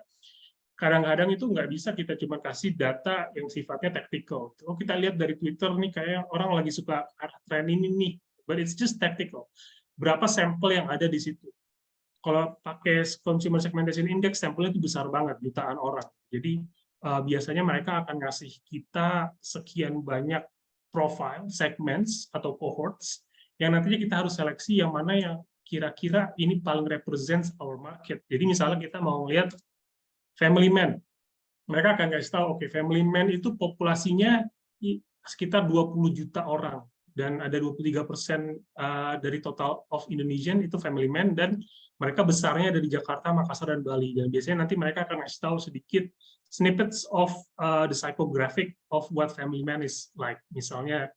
kadang-kadang itu nggak bisa kita cuma kasih data yang sifatnya tactical. Oh, kita lihat dari Twitter nih kayak orang lagi suka tren ini nih, but it's just tactical. Berapa sampel yang ada di situ? Kalau pakai Consumer Segmentation Index, sampelnya itu besar banget, jutaan orang. Jadi biasanya mereka akan ngasih kita sekian banyak profile, segments, atau cohorts, yang nantinya kita harus seleksi yang mana yang kira-kira ini paling represents our market. Jadi misalnya kita mau lihat family man, mereka akan kasih tahu, oke, family man itu populasinya sekitar 20 juta orang, dan ada 23% dari total of Indonesian itu family man, dan mereka besarnya dari Jakarta, Makassar, dan Bali. Dan biasanya nanti mereka akan kasih tahu sedikit snippets of the psychographic of what family man is like. Misalnya,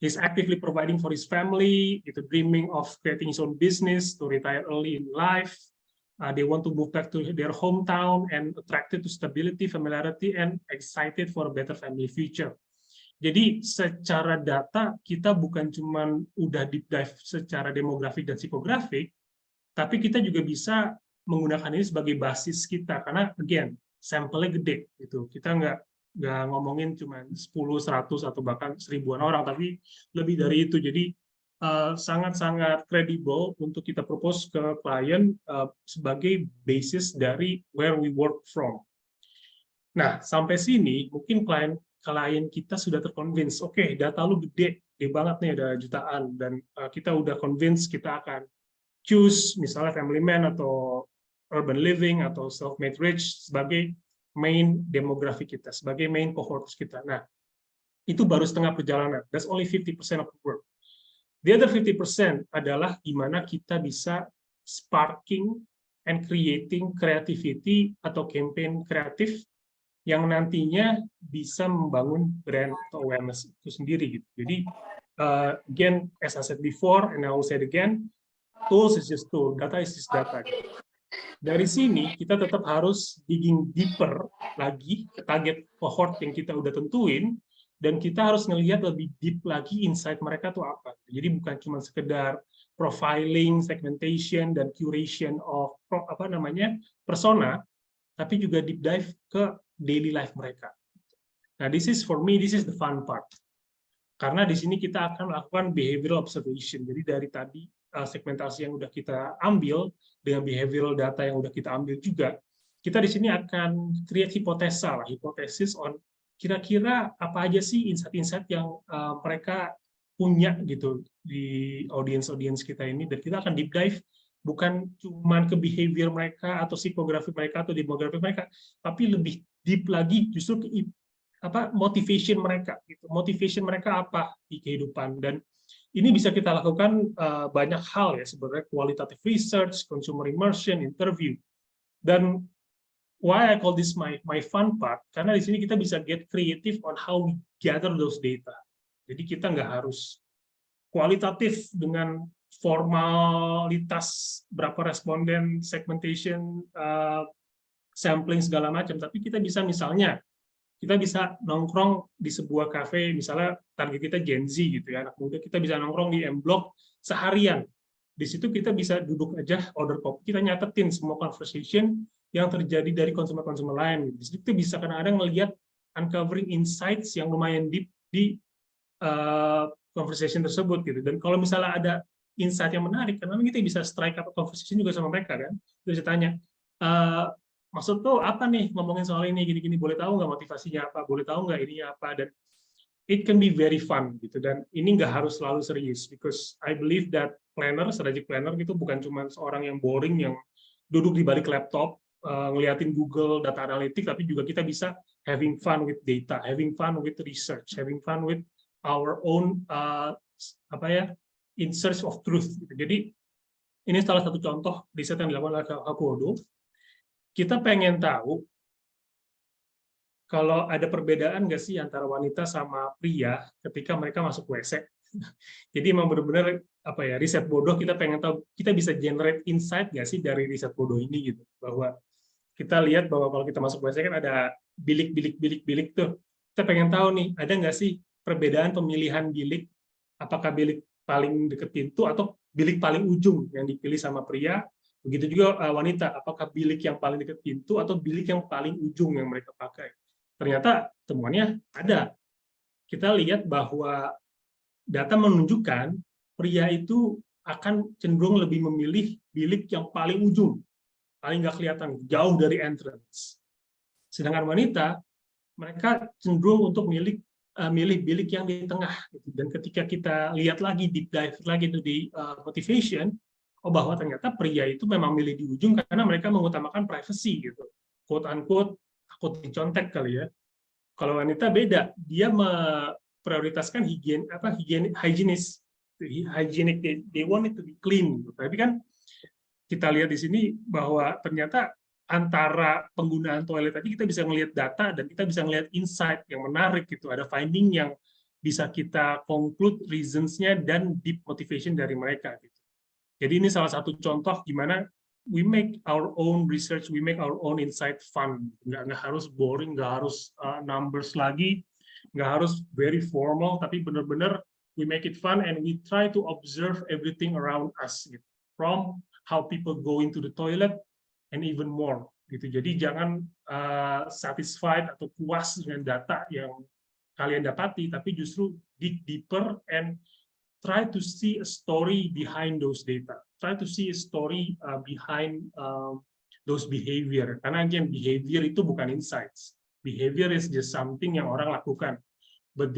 he's actively providing for his family, dreaming of creating his own business, to retire early in life, they want to move back to their hometown and attracted to stability, familiarity, and excited for a better family future. Jadi secara data kita bukan cuma udah deep dive secara demografik dan psikografik, tapi kita juga bisa menggunakan ini sebagai basis kita karena again sampelnya gede gitu. Kita nggak ngomongin cuma 10, 100 atau bahkan 1000-an orang, tapi lebih dari itu. Jadi sangat-sangat kredibel untuk kita propose ke klien sebagai basis dari where we work from. Nah, sampai sini mungkin klien kita sudah terconvince, oke, data lu gede banget nih, ada jutaan, dan kita udah convince kita akan choose misalnya family man atau urban living atau self-made rich sebagai main demografi kita, sebagai main cohort kita. Nah, itu baru setengah perjalanan. That's only 50% of the work. The other 50% adalah gimana kita bisa sparking and creating creativity atau campaign kreatif yang nantinya bisa membangun brand atau awareness itu sendiri gitu. Jadi again, as I said before, and I will say it again, tools is just tool, data is just data. Dari sini kita tetap harus digging deeper lagi ke target cohort yang kita udah tentuin, dan kita harus ngelihat lebih deep lagi insight mereka tuh apa. Jadi bukan cuma sekedar profiling, segmentation, dan curation of persona, tapi juga deep dive ke daily life mereka. Nah, this is for me, this is the fun part. Karena di sini kita akan melakukan behavioral observation. Jadi dari tadi segmentasi yang udah kita ambil dengan behavioral data yang udah kita ambil juga, kita di sini akan create hipotesis on kira-kira apa aja sih insight-insight yang mereka punya gitu di audience kita ini, dan kita akan deep dive bukan cuma ke behavior mereka atau psikografi mereka atau demografi mereka, tapi lebih deep lagi justru ke motivation mereka gitu. Motivation mereka apa di kehidupan, dan ini bisa kita lakukan banyak hal ya sebenarnya, qualitative research, consumer immersion, interview. Dan why I call this my fun part, karena di sini kita bisa get creative on how we gather those data. Jadi kita nggak harus kualitatif dengan formalitas berapa responden, segmentation, sampling segala macam, tapi kita bisa misalnya kita bisa nongkrong di sebuah kafe, misalnya target kita Gen Z gitu ya, anak muda, kita bisa nongkrong di M Block seharian. Di situ kita bisa duduk aja, order kopi, kita nyatetin semua conversation yang terjadi dari konsumer-konsumer lain. Di situ kita bisa kadang-kadang melihat uncovering insights yang lumayan deep di conversation tersebut gitu. Dan kalau misalnya ada insight yang menarik, karena kita bisa strike up conversation juga sama mereka kan, kita bisa tanya, maksud tuh apa nih ngomongin soal ini gini-gini, boleh tahu nggak motivasinya apa, boleh tahu nggak ininya apa, dan it can be very fun gitu. Dan ini nggak harus selalu serius, because I believe that strategic planner gitu bukan cuma seorang yang boring yang duduk di balik laptop ngeliatin Google data analitik, tapi juga kita bisa having fun with data, having fun with research, having fun with our own in search of truth gitu. Jadi ini salah satu contoh riset yang dilakukan oleh Hakuhodo. Kita pengen tahu kalau ada perbedaan nggak sih antara wanita sama pria ketika mereka masuk WC. Jadi emang benar-benar riset bodoh, kita pengen tahu, kita bisa generate insight nggak sih dari riset bodoh ini gitu, bahwa kita lihat bahwa kalau kita masuk WC kan ada bilik tuh, kita pengen tahu nih ada nggak sih perbedaan pemilihan bilik, apakah bilik paling dekat pintu atau bilik paling ujung yang dipilih sama pria. Begitu juga wanita, apakah bilik yang paling dekat pintu atau bilik yang paling ujung yang mereka pakai. Ternyata temuannya ada. Kita lihat bahwa data menunjukkan pria itu akan cenderung lebih memilih bilik yang paling ujung, paling nggak kelihatan, jauh dari entrance. Sedangkan wanita, mereka cenderung untuk milih bilik yang di tengah. Dan ketika kita lihat lagi, deep dive lagi itu di motivation, bahwa ternyata pria itu memang milih di ujung karena mereka mengutamakan privacy gitu, quote unquote, takut dicontek kali ya. Kalau wanita beda, dia memprioritaskan higienis, hygienic, they want it to be clean. Tapi kan kita lihat di sini bahwa ternyata antara penggunaan toilet tadi kita bisa melihat data dan kita bisa melihat insight yang menarik gitu, ada finding yang bisa kita conclude reasons-nya dan deep motivation dari mereka gitu. Jadi ini salah satu contoh gimana we make our own research, we make our own insight fun. Nggak harus boring, nggak harus numbers lagi, nggak harus very formal, tapi benar-benar we make it fun and we try to observe everything around us, gitu. From how people go into the toilet and even more. Gitu. Jadi jangan satisfied atau puas dengan data yang kalian dapati, tapi justru dig deeper and try to see a story behind those data. Try to see a story behind those behavior. Karena again, behavior itu bukan insights. Behavior is just something yang orang lakukan, but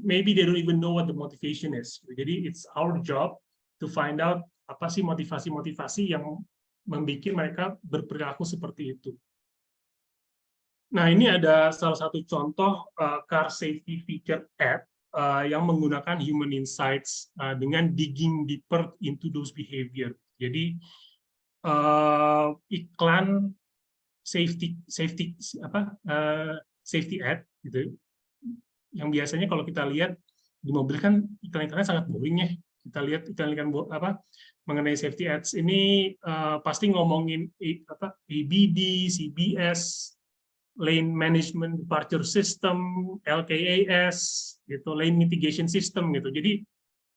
maybe they don't even know what the motivation is. Jadi it's our job to find out apa sih motivasi-motivasi yang membuat mereka berperilaku seperti itu. Nah, ini ada salah satu contoh car safety feature ad yang menggunakan human insights dengan digging deeper into those behavior. Jadi iklan safety ad gitu. Yang biasanya kalau kita lihat di mobil kan iklan-iklannya sangat boring ya. Kita lihat iklan-iklan mengenai safety ads ini pasti ngomongin ABD, CBS, Lane Management Departure System, LKAS, gitu, Lane Mitigation System, gitu. Jadi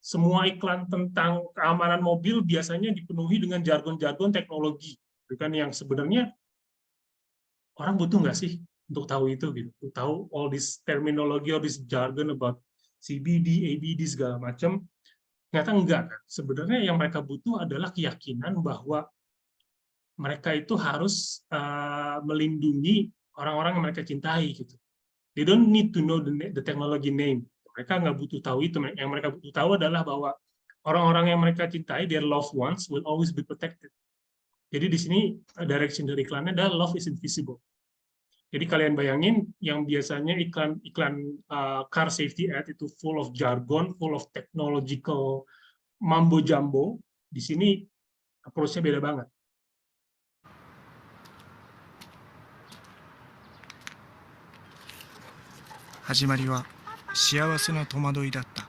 semua iklan tentang keamanan mobil biasanya dipenuhi dengan jargon-jargon teknologi, gitu kan, yang sebenarnya orang butuh nggak sih untuk tahu itu, gitu, untuk tahu all this terminology, all this jargon about CBD, ABD segala macam. Ternyata enggak kan. Sebenarnya yang mereka butuh adalah keyakinan bahwa mereka itu harus melindungi orang-orang yang mereka cintai gitu. They don't need to know the technology name. Mereka nggak butuh tahu itu. Yang mereka butuh tahu adalah bahwa orang-orang yang mereka cintai, their loved ones, will always be protected. Jadi di sini direction dari iklannya adalah love is invisible. Jadi kalian bayangin yang biasanya iklan car safety ad itu full of jargon, full of technological mambo jumbo. Di sini approach-nya beda banget. 始まりは幸せな戸惑いだった。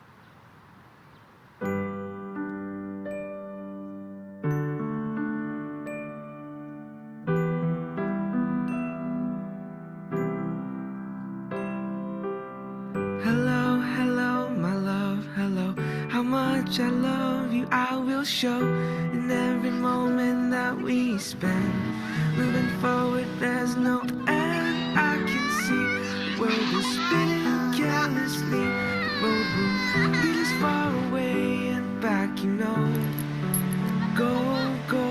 Hello, hello, my love, hello. How much I love you, I will show in every moment that we spend. Moving forward, there's no end. I can see the world is spinning carelessly. The road will lead us far away and back, you know. Go, go.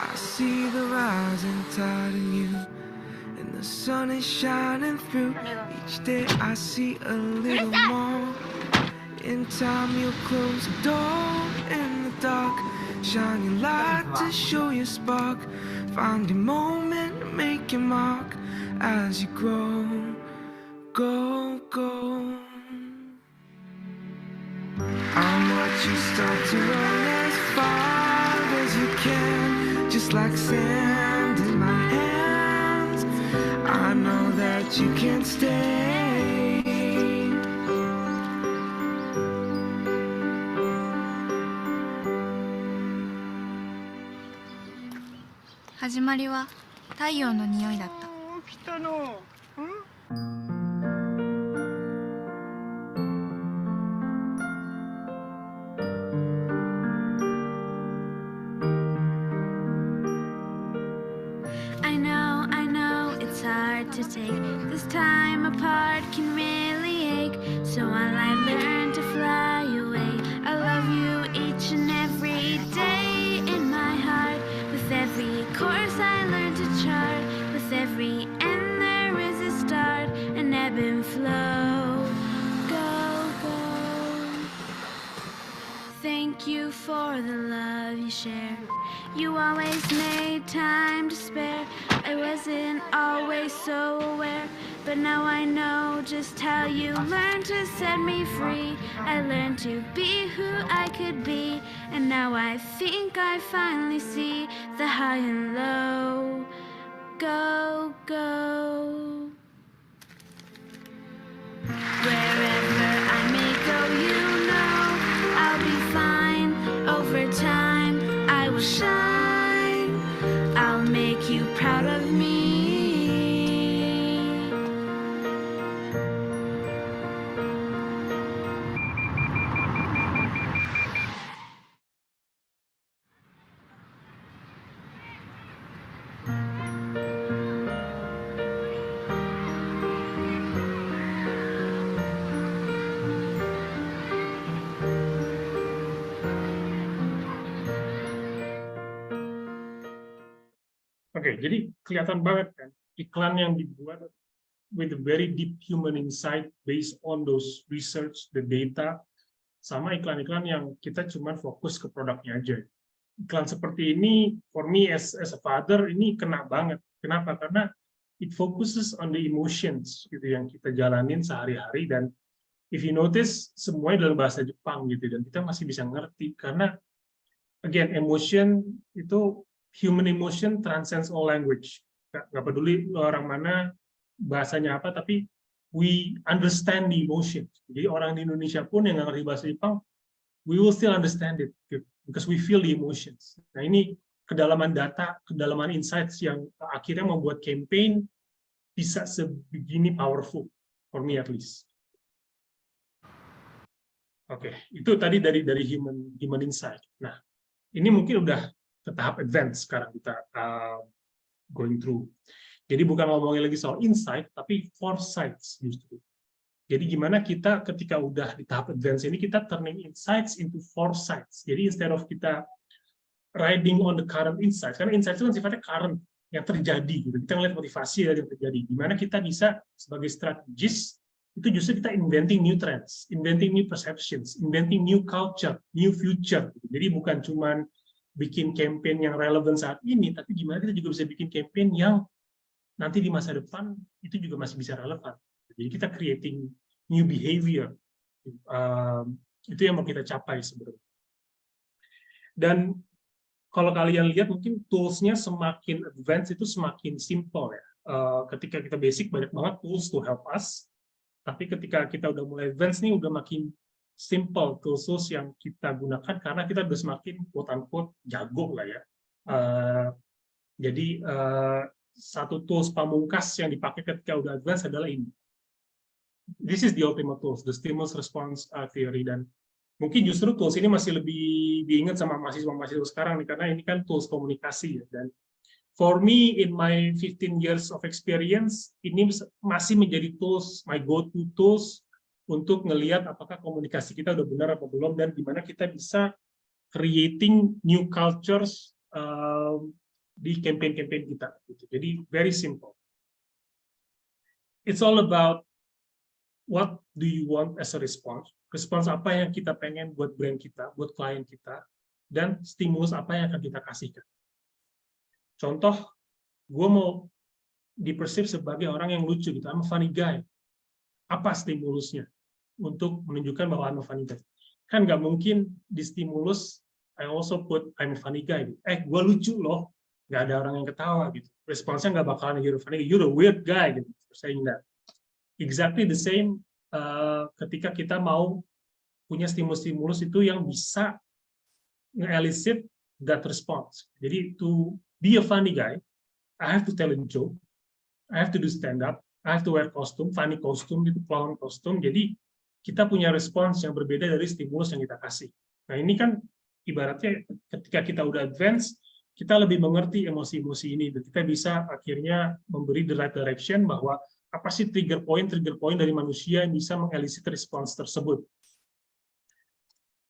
I see the rising tide in you. And the sun is shining through. Each day I see a little more. In time you'll close the door in the dark. Shine your light to show your spark. Find your moment, make your mark. As you grow, go, go. I'll watch you start to run as far as you can. Just like sand in my hands. I know that you can't stay. 始まりは太陽の匂いだった。来たの。I know, it's hard to take. This time apart can really ache. So while I learn to fly away, I love you each and every day in my heart. With every course I learn to chart. With every end there is a start. An ebb and flow. Go, go. Thank you for the love you share. You always made time to spare. I wasn't always so aware, but now I know just how you learned to set me free. I learned to be who I could be, and now I think I finally see the high and low. Go, go. Wherever I may go, you know I'll be fine. Over time, I will shine. I'll make you proud of me. Oke, jadi kelihatan banget kan iklan yang dibuat with a very deep human insight based on those research, the data, sama iklan-iklan yang kita cuma fokus ke produknya aja. Iklan seperti ini, for me as a father, ini kena banget. Kenapa? Karena it focuses on the emotions gitu yang kita jalanin sehari-hari, dan if you notice semuanya dalam bahasa Jepang gitu, dan kita masih bisa ngerti karena again emotion itu, human emotion transcends all language. Nggak peduli orang mana, bahasanya apa, tapi we understand the emotions. Jadi orang di Indonesia pun yang nggak ngerti bahasa Jepang, we will still understand it because we feel the emotions. Nah ini kedalaman data, kedalaman insights yang akhirnya membuat campaign bisa sebegini powerful, for me at least. Oke, itu tadi dari human insight. Nah ini mungkin udah ke tahap advance sekarang kita going through. Jadi bukan ngomongin lagi soal insight, tapi foresights justru. Jadi gimana kita ketika udah di tahap advance ini, kita turning insights into foresights. Jadi instead of kita riding on the current insights, karena insights itu kan sifatnya current, yang terjadi. Gitu. Kita ngeliat motivasi yang terjadi. Gimana kita bisa sebagai strategis, itu justru kita inventing new trends, inventing new perceptions, inventing new culture, new future. Gitu. Jadi bukan cuman bikin campaign yang relevan saat ini, tapi gimana kita juga bisa bikin campaign yang nanti di masa depan itu juga masih bisa relevan. Jadi kita creating new behavior. Itu yang mau kita capai sebenarnya. Dan kalau kalian lihat mungkin tools-nya semakin advance itu semakin simple ya. ketika kita basic banyak banget tools to help us, tapi ketika kita udah mulai advance nih udah makin simple tools yang kita gunakan karena kita udah semakin quote unquote jago lah ya. Jadi satu tools pamungkas yang dipakai ketika udah advance adalah ini. This is the ultimate tools, the stimulus response theory, dan mungkin justru tools ini masih lebih diingat sama mahasiswa-mahasiswa sekarang nih karena ini kan tools komunikasi ya. Dan for me in my 15 years of experience ini masih menjadi tools, my go-to tools untuk ngelihat apakah komunikasi kita udah benar apa belum dan gimana kita bisa creating new cultures di campaign-campaign kita. Jadi very simple. It's all about what do you want as a response? Respons apa yang kita pengen buat brand kita, buat klien kita, dan stimulus apa yang akan kita kasihkan. Contoh, gue mau dipersif sebagai orang yang lucu gitu, I'm a funny guy. Apa stimulusnya untuk menunjukkan bahwa I'm a funny guy? Kan nggak mungkin di stimulus I also put I'm a funny guy. Gue lucu loh, nggak ada orang yang ketawa gitu. Responsnya nggak bakalan you're a funny guy, you're a weird guy gitu. Saying that. Exactly the same ketika kita mau punya stimulus-stimulus itu yang bisa nge-elicit that response. Jadi to be a funny guy, I have to tell a joke, I have to do stand up, I have to wear costume, funny costume, gitu, clown costume. Jadi kita punya respons yang berbeda dari stimulus yang kita kasih. Nah ini kan ibaratnya ketika kita udah advance, kita lebih mengerti emosi-emosi ini dan kita bisa akhirnya memberi the right direction bahwa apa sih trigger point dari manusia yang bisa mengelicit respons tersebut.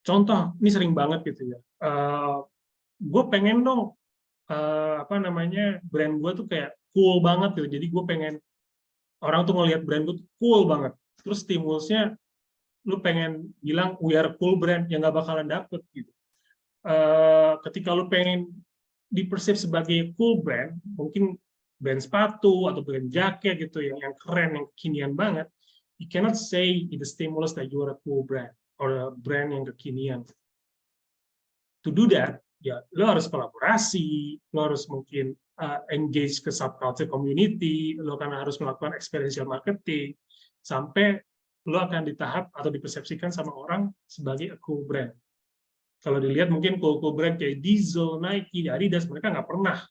Contoh, ini sering banget gitu ya. Gue pengen dong, brand gue tuh kayak cool banget gitu. Jadi gue pengen orang tuh ngelihat brand gue tuh cool banget. Terus stimulusnya, lu pengen bilang we are cool brand yang nggak bakalan dapet gitu. Ketika lu pengen dipersif sebagai cool brand, mungkin brand sepatu atau brand jaket gitu yang keren, yang kekinian banget, you cannot say in the stimulus that you are a cool brand or a brand yang kekinian. To do that, ya lo harus kolaborasi, lo harus mungkin engage ke subculture community, lo kan harus melakukan experiential marketing sampai lo akan di tahap atau dipersepsikan sama orang sebagai a cool brand. Kalau dilihat mungkin cool brand kayak Diesel, Nike, Adidas, mereka nggak pernah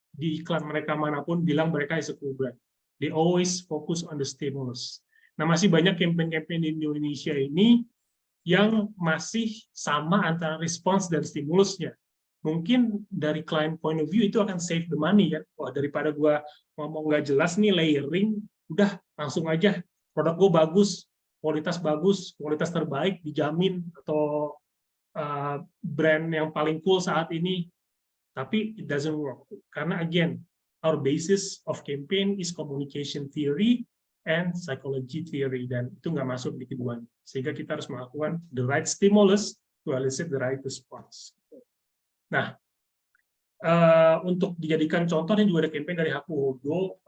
di iklan mereka manapun bilang mereka is a cool brand. They always focus on the stimulus. Nah, masih banyak campaign-campaign di Indonesia ini yang masih sama antara respons dan stimulusnya. Mungkin dari client point of view itu akan save the money ya. Wah, daripada gua ngomong nggak jelas nih layering, udah langsung aja produk gue bagus, kualitas terbaik dijamin atau brand yang paling cool saat ini. Tapi it doesn't work. Karena again, our basis of campaign is communication theory and psychology theory. Dan itu nggak masuk di keduanya. Sehingga kita harus melakukan the right stimulus to elicit the right response. Nah, untuk dijadikan contoh, ini juga ada campaign dari Hakuhodo.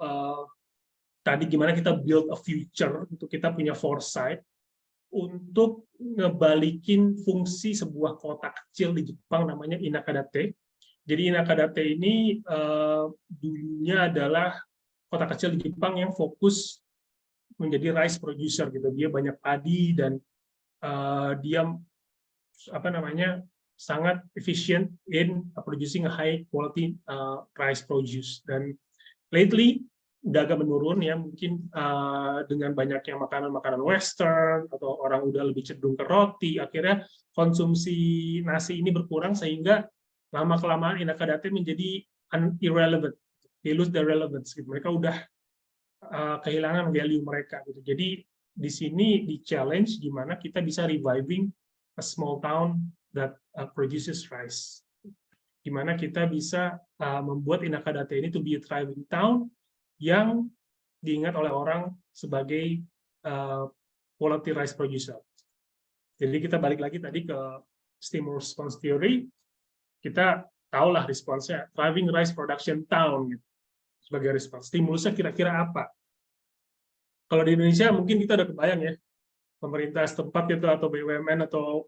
Tadi gimana kita build a future, untuk kita punya foresight, untuk ngebalikin fungsi sebuah kota kecil di Jepang namanya Inakadate. Jadi Inakadate ini dulunya adalah kota kecil di Jepang yang fokus menjadi rice producer gitu. Dia banyak padi dan dia sangat efficient in producing a high quality rice produce. Dan lately udah agak menurun ya, mungkin dengan banyaknya makanan-makanan western atau orang udah lebih cenderung ke roti, akhirnya konsumsi nasi ini berkurang sehingga lama-kelamaan Inakadate menjadi irrelevant, they lose their relevance gitu. Mereka udah kehilangan value mereka gitu. Jadi di sini di challenge gimana kita bisa reviving a small town that produces rice. Gimana kita bisa membuat Inakadate ini to be a thriving town yang diingat oleh orang sebagai quality rice producer. Jadi kita balik lagi tadi ke stimulus response theory. Kita tahulah responsnya, thriving rice production town gitu, sebagai respons. Stimulusnya kira-kira apa? Kalau di Indonesia mungkin kita udah kebayang ya, pemerintah setempat gitu atau BUMN atau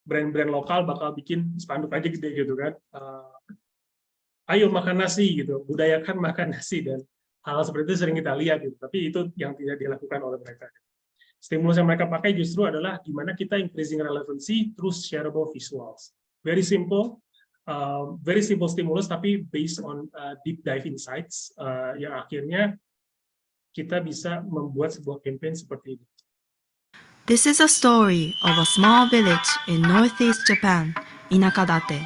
brand-brand lokal bakal bikin spanduk aja gede gitu kan. ayo makan nasi gitu, budayakan makan nasi, dan hal seperti itu sering kita lihat gitu. Tapi itu yang tidak dilakukan oleh mereka. Stimulus yang mereka pakai justru adalah gimana kita increasing relevancy through shareable visuals. Very simple stimulus, tapi based on deep dive insights yang akhirnya kita bisa membuat sebuah campaign seperti ini. This is a story of a small village in northeast Japan, Inakadate.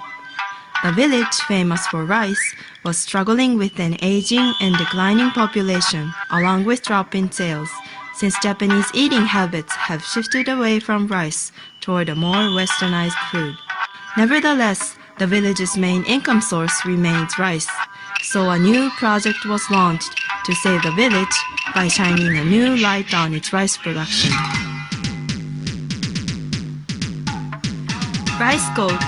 The village, famous for rice, was struggling with an aging and declining population, along with drop in sales, since Japanese eating habits have shifted away from rice toward a more westernized food. Nevertheless, the village's main income source remains rice, so a new project was launched to save the village by shining a new light on its rice production. Rice Gold.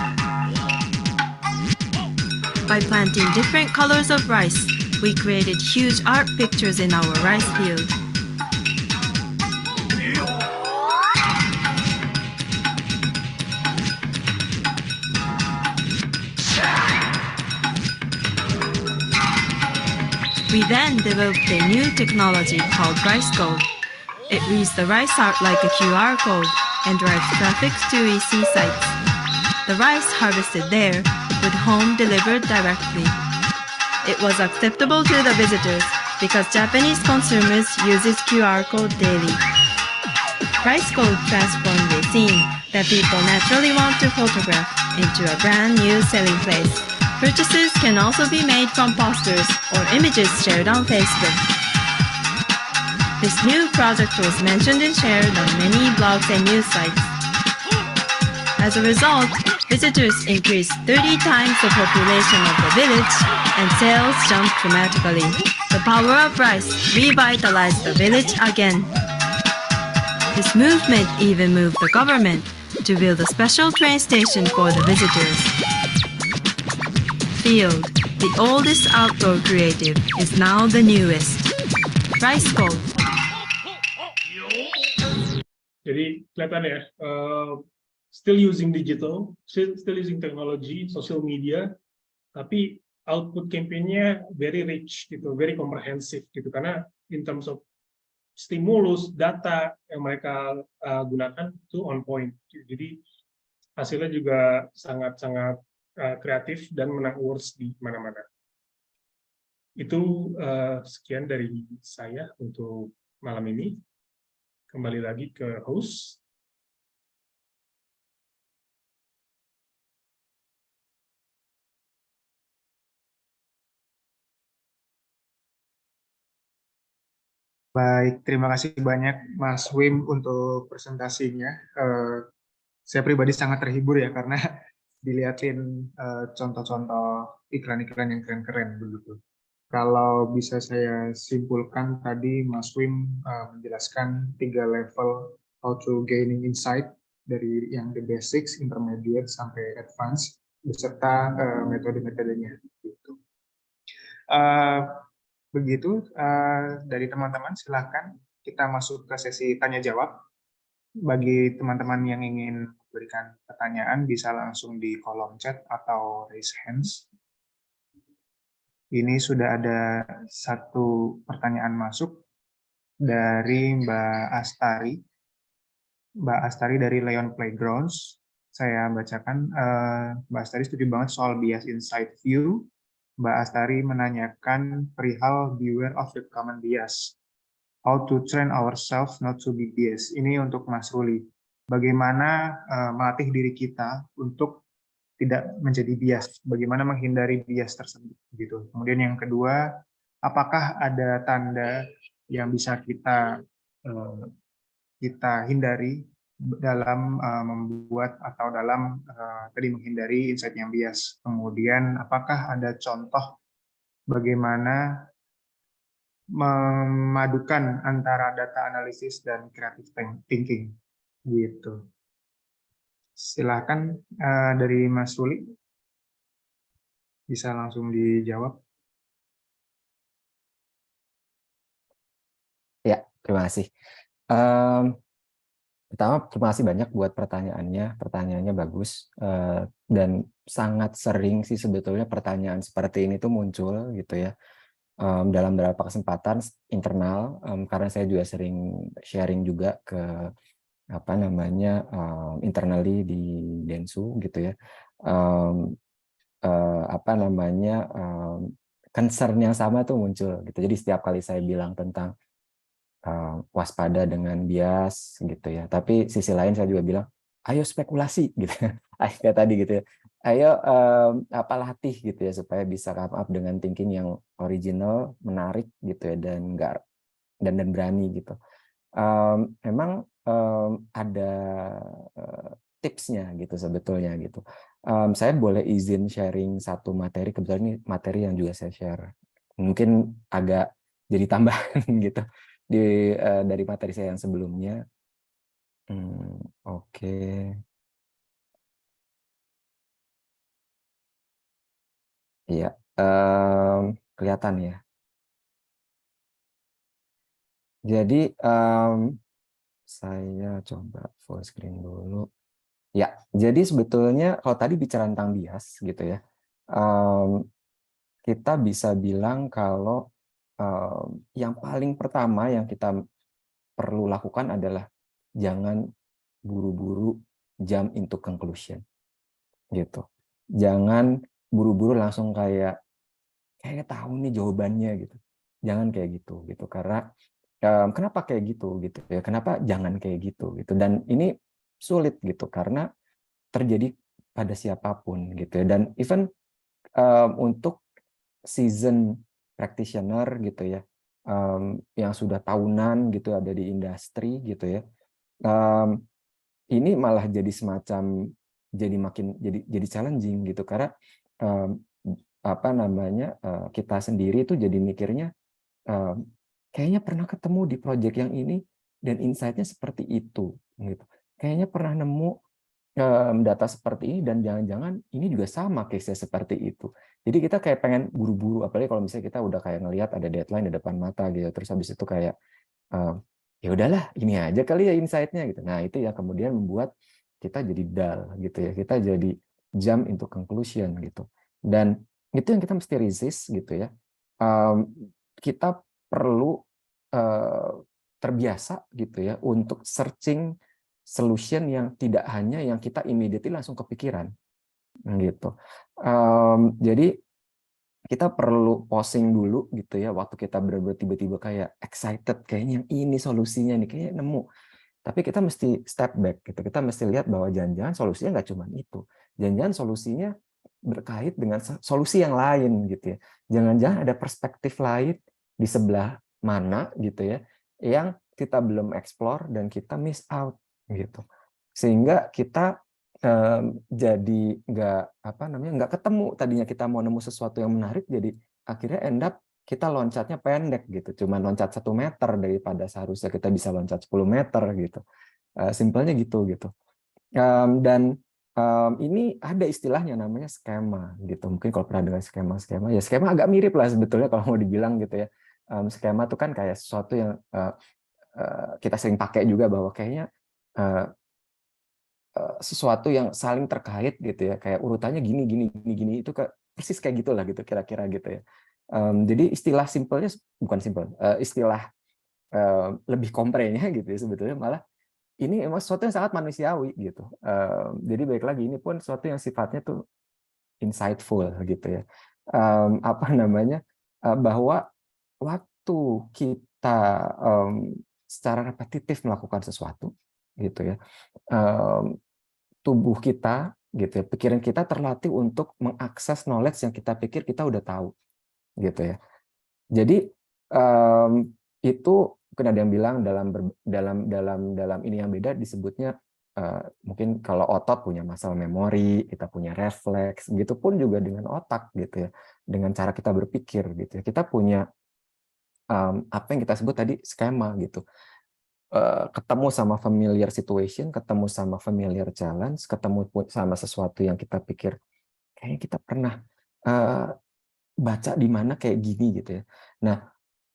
By planting different colors of rice, we created huge art pictures in our rice field. We then developed a new technology called Rice Gold. It reads the rice art like a QR code and drives traffic to EC sites. The rice harvested there would home delivered directly. It was acceptable to the visitors because Japanese consumers use this QR code daily. Rice Gold transformed a scene that people naturally want to photograph into a brand new selling place. Purchases can also be made from posters or images shared on Facebook. This new project was mentioned and shared on many blogs and news sites. As a result, visitors increased 30 times the population of the village, and sales jumped dramatically. The power of rice revitalized the village again. This movement even moved the government to build a special train station for the visitors. Field, the oldest outdoor creative, is now the newest. Rice Gold. Jadi kelihatan ya, still using digital, still using technology, social media, tapi output campaign-nya very rich gitu, very comprehensive gitu, karena in terms of stimulus, data yang mereka gunakan itu on point. Jadi hasilnya juga sangat-sangat kreatif dan menang awards di mana-mana. Itu sekian dari saya untuk malam ini. Kembali lagi ke host. Baik, terima kasih banyak Mas Wim untuk presentasinya. Saya pribadi sangat terhibur ya karena dilihatin contoh-contoh iklan-iklan yang keren-keren begitu. Kalau bisa saya simpulkan tadi Mas Wim menjelaskan 3 level how to gaining insight dari yang the basics, intermediate sampai advance beserta metode-metodenya gitu. Begitu dari teman-teman, silahkan kita masuk ke sesi tanya jawab. Bagi teman-teman yang ingin memberikan pertanyaan bisa langsung di kolom chat atau raise hands. Ini sudah ada satu pertanyaan masuk dari Mbak Astari. Mbak Astari dari Leon Playgrounds. Saya bacakan, Mbak Astari setuju banget soal bias inside view. Mbak Astari menanyakan perihal beware of the common bias. How to train ourselves not to be biased. Ini untuk Mas Ruli. Bagaimana melatih diri kita untuk tidak menjadi bias, bagaimana menghindari bias tersebut gitu. Kemudian yang kedua, apakah ada tanda yang bisa kita hindari dalam membuat atau dalam tadi menghindari insight yang bias. Kemudian apakah ada contoh bagaimana memadukan antara data analisis dan creative thinking gitu. Silakan dari Mas Ruli, bisa langsung dijawab. Ya, terima kasih. Pertama, terima kasih banyak buat pertanyaannya bagus, dan sangat sering sih sebetulnya pertanyaan seperti ini tuh muncul gitu ya, dalam beberapa kesempatan internal, karena saya juga sering sharing juga ke apa namanya, internally di Densu gitu ya, apa namanya, concern yang sama tuh muncul gitu. Jadi setiap kali saya bilang tentang waspada dengan bias gitu ya. Tapi sisi lain saya juga bilang, ayo spekulasi gitu. Kayak tadi gitu ya. Ayo latih gitu ya supaya bisa come up dengan thinking yang original, menarik gitu ya dan berani gitu. Memang ada tipsnya gitu sebetulnya gitu. Saya boleh izin sharing satu materi, kebetulan ini materi yang juga saya share. Mungkin agak jadi tambahan gitu dari materi saya yang sebelumnya. Oke. Iya, kelihatan ya. Jadi saya coba full screen dulu. Ya, jadi sebetulnya kalau tadi bicara tentang bias gitu ya, kita bisa bilang kalau yang paling pertama yang kita perlu lakukan adalah jangan buru-buru jump into conclusion gitu. Jangan buru-buru langsung kayaknya tahu nih jawabannya gitu. Jangan kayak gitu karena kenapa kayak gitu ya? Kenapa jangan kayak gitu. Dan ini sulit gitu karena terjadi pada siapapun gitu ya. Dan even untuk season practitioner gitu ya, yang sudah tahunan gitu ada di industri gitu ya, ini malah jadi semacam jadi challenging gitu karena apa namanya, kita sendiri itu jadi mikirnya kayaknya pernah ketemu di project yang ini dan insight-nya seperti itu gitu. Kayaknya pernah nemu data seperti ini dan jangan-jangan ini juga sama case-nya seperti itu. Jadi kita kayak pengen buru-buru, apalagi kalau misalnya kita udah kayak ngelihat ada deadline di depan mata gitu, terus habis itu kayak ya udahlah ini aja kali ya insight-nya gitu. Nah itu yang kemudian membuat kita jadi dull gitu ya, kita jadi jump into conclusion gitu. Dan itu yang kita mesti resist gitu ya. Kita perlu terbiasa gitu ya untuk searching solution yang tidak hanya yang kita immediately langsung kepikiran gitu. Jadi kita perlu pausing dulu gitu ya waktu kita benar-benar tiba-tiba kayak excited kayaknya yang ini solusinya nih kayaknya nemu. Tapi kita mesti step back gitu. Kita mesti lihat bahwa jangan-jangan solusinya nggak cuma itu. Jangan-jangan solusinya berkait dengan solusi yang lain gitu ya. Jangan-jangan ada perspektif lain di sebelah mana gitu ya yang kita belum explore dan kita miss out gitu. Sehingga kita jadi nggak ketemu tadinya kita mau nemu sesuatu yang menarik jadi akhirnya end up kita loncatnya pendek gitu, cuma loncat 1 meter daripada seharusnya kita bisa loncat 10 meter gitu. Simpelnya gitu. Dan ini ada istilahnya namanya skema gitu. Mungkin kalau pernah dengar skema ya skema agak mirip lah sebetulnya kalau mau dibilang gitu ya. Skema itu kan kayak sesuatu yang kita sering pakai juga bahwa kayaknya sesuatu yang saling terkait gitu ya, kayak urutannya gini itu persis kayak gitulah gitu kira-kira gitu ya. Jadi istilah simpelnya bukan simpel, istilah lebih komprehnya gitu ya sebetulnya malah ini emang sesuatu yang sangat manusiawi gitu. Jadi baik lagi ini pun sesuatu yang sifatnya tuh insightful gitu ya. Apa namanya, bahwa waktu kita secara repetitif melakukan sesuatu gitu ya, tubuh kita gitu ya, pikiran kita terlatih untuk mengakses knowledge yang kita pikir kita udah tahu gitu ya. Jadi itu mungkin ada yang bilang dalam ini yang beda disebutnya mungkin kalau otot punya muscle memory, kita punya refleks, begitupun juga dengan otak gitu ya, dengan cara kita berpikir gitu ya. Kita punya apa yang kita sebut tadi skema gitu. Ketemu sama familiar situation, ketemu sama familiar challenge, ketemu sama sesuatu yang kita pikir kayaknya kita pernah baca di mana kayak gini gitu ya. Nah,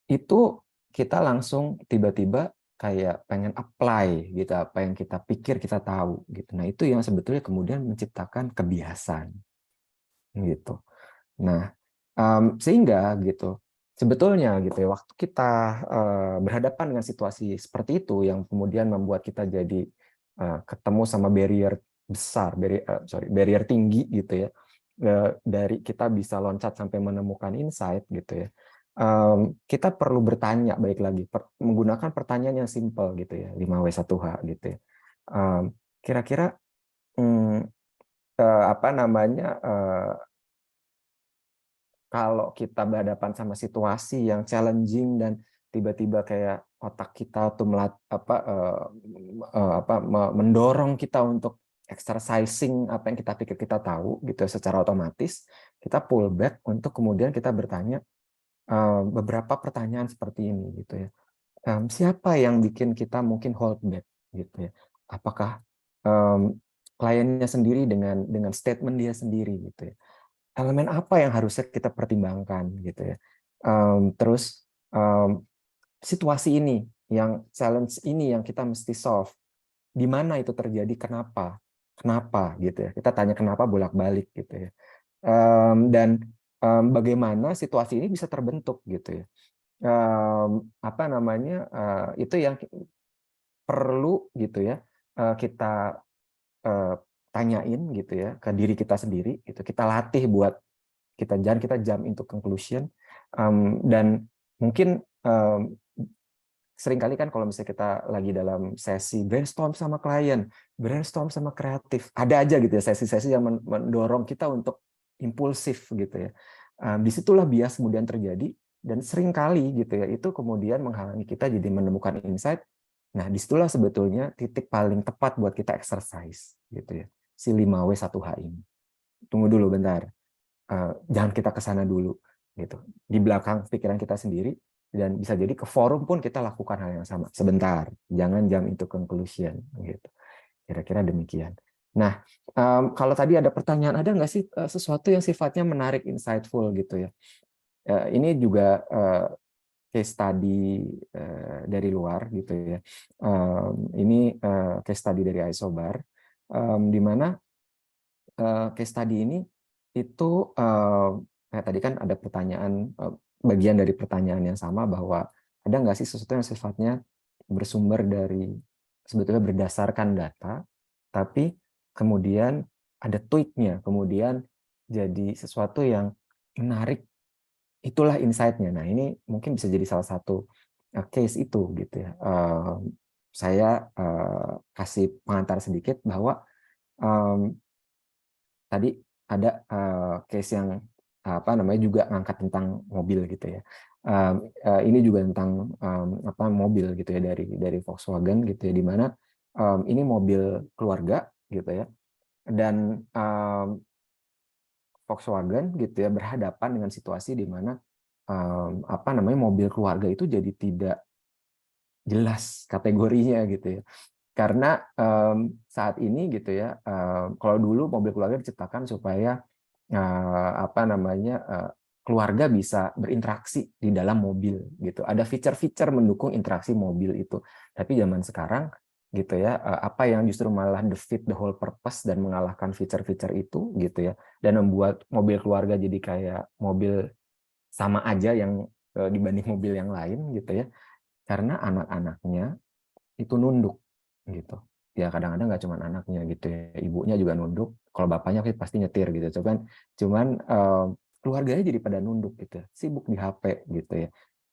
itu kita langsung tiba-tiba kayak pengen apply gitu apa yang kita pikir kita tahu gitu. Nah, itu yang sebetulnya kemudian menciptakan kebiasaan gitu. Nah, sehingga gitu sebetulnya gitu ya waktu kita berhadapan dengan situasi seperti itu yang kemudian membuat kita jadi ketemu sama barrier besar, barrier tinggi gitu ya. Dari kita bisa loncat sampai menemukan insight gitu ya. Kita perlu bertanya balik lagi menggunakan pertanyaan yang simple gitu ya, 5W1H gitu ya. Kira-kira apa namanya kalau kita berhadapan sama situasi yang challenging dan tiba-tiba kayak otak kita tuh mendorong kita untuk exercising apa yang kita pikir kita tahu gitu secara otomatis, kita pull back untuk kemudian kita bertanya beberapa pertanyaan seperti ini gitu ya. Siapa yang bikin kita mungkin hold back gitu ya? Apakah kliennya sendiri dengan statement dia sendiri gitu ya? Elemen apa yang harusnya kita pertimbangkan gitu ya. Terus situasi ini yang challenge ini yang kita mesti solve, di mana itu terjadi, kenapa gitu ya, kita tanya kenapa bolak-balik gitu ya. Dan bagaimana situasi ini bisa terbentuk gitu ya. Apa namanya itu yang perlu gitu ya kita tanyain gitu ya ke diri kita sendiri gitu, kita latih buat kita jump into conclusion. Dan mungkin seringkali kan kalau misalnya kita lagi dalam sesi brainstorm sama klien, brainstorm sama kreatif, ada aja gitu ya sesi-sesi yang mendorong kita untuk impulsif gitu ya. Disitulah bias kemudian terjadi dan seringkali gitu ya itu kemudian menghalangi kita jadi menemukan insight. Nah, disitulah sebetulnya titik paling tepat buat kita exercise gitu ya. Si 5W1H ini. Tunggu dulu bentar. Jangan kita ke sana dulu gitu. Di belakang pikiran kita sendiri dan bisa jadi ke forum pun kita lakukan hal yang sama. Sebentar, jangan jump into conclusion gitu. Kira-kira demikian. Nah, kalau tadi ada pertanyaan, ada nggak sih sesuatu yang sifatnya menarik, insightful gitu ya? Ini juga case study dari luar gitu ya. Ini case study dari Isobar, di mana case study ini itu kayak tadi kan ada pertanyaan, bagian dari pertanyaan yang sama bahwa ada nggak sih sesuatu yang sifatnya bersumber dari sebetulnya berdasarkan data, tapi kemudian ada tweak-nya, kemudian jadi sesuatu yang menarik, itulah insight-nya. Nah, ini mungkin bisa jadi salah satu case itu gitu ya. Saya kasih pengantar sedikit bahwa tadi ada case yang apa namanya juga ngangkat tentang mobil gitu ya. Ini juga tentang apa mobil gitu ya dari Volkswagen gitu ya, di mana ini mobil keluarga gitu ya, dan Volkswagen gitu ya berhadapan dengan situasi di mana apa namanya mobil keluarga itu jadi tidak jelas kategorinya gitu ya. Karena saat ini gitu ya, kalau dulu mobil keluarga diciptakan supaya apa namanya keluarga bisa berinteraksi di dalam mobil gitu. Ada fitur-fitur mendukung interaksi mobil itu. Tapi zaman sekarang gitu ya, apa yang justru malah defeat the whole purpose dan mengalahkan fitur-fitur itu gitu ya, dan membuat mobil keluarga jadi kayak mobil sama aja yang dibanding mobil yang lain gitu ya. Karena anak-anaknya itu nunduk gitu ya, kadang-kadang nggak cuma anaknya gitu ya, ibunya juga nunduk, kalau bapaknya pasti nyetir gitu, cuman keluarganya jadi pada nunduk gitu, sibuk di HP gitu ya,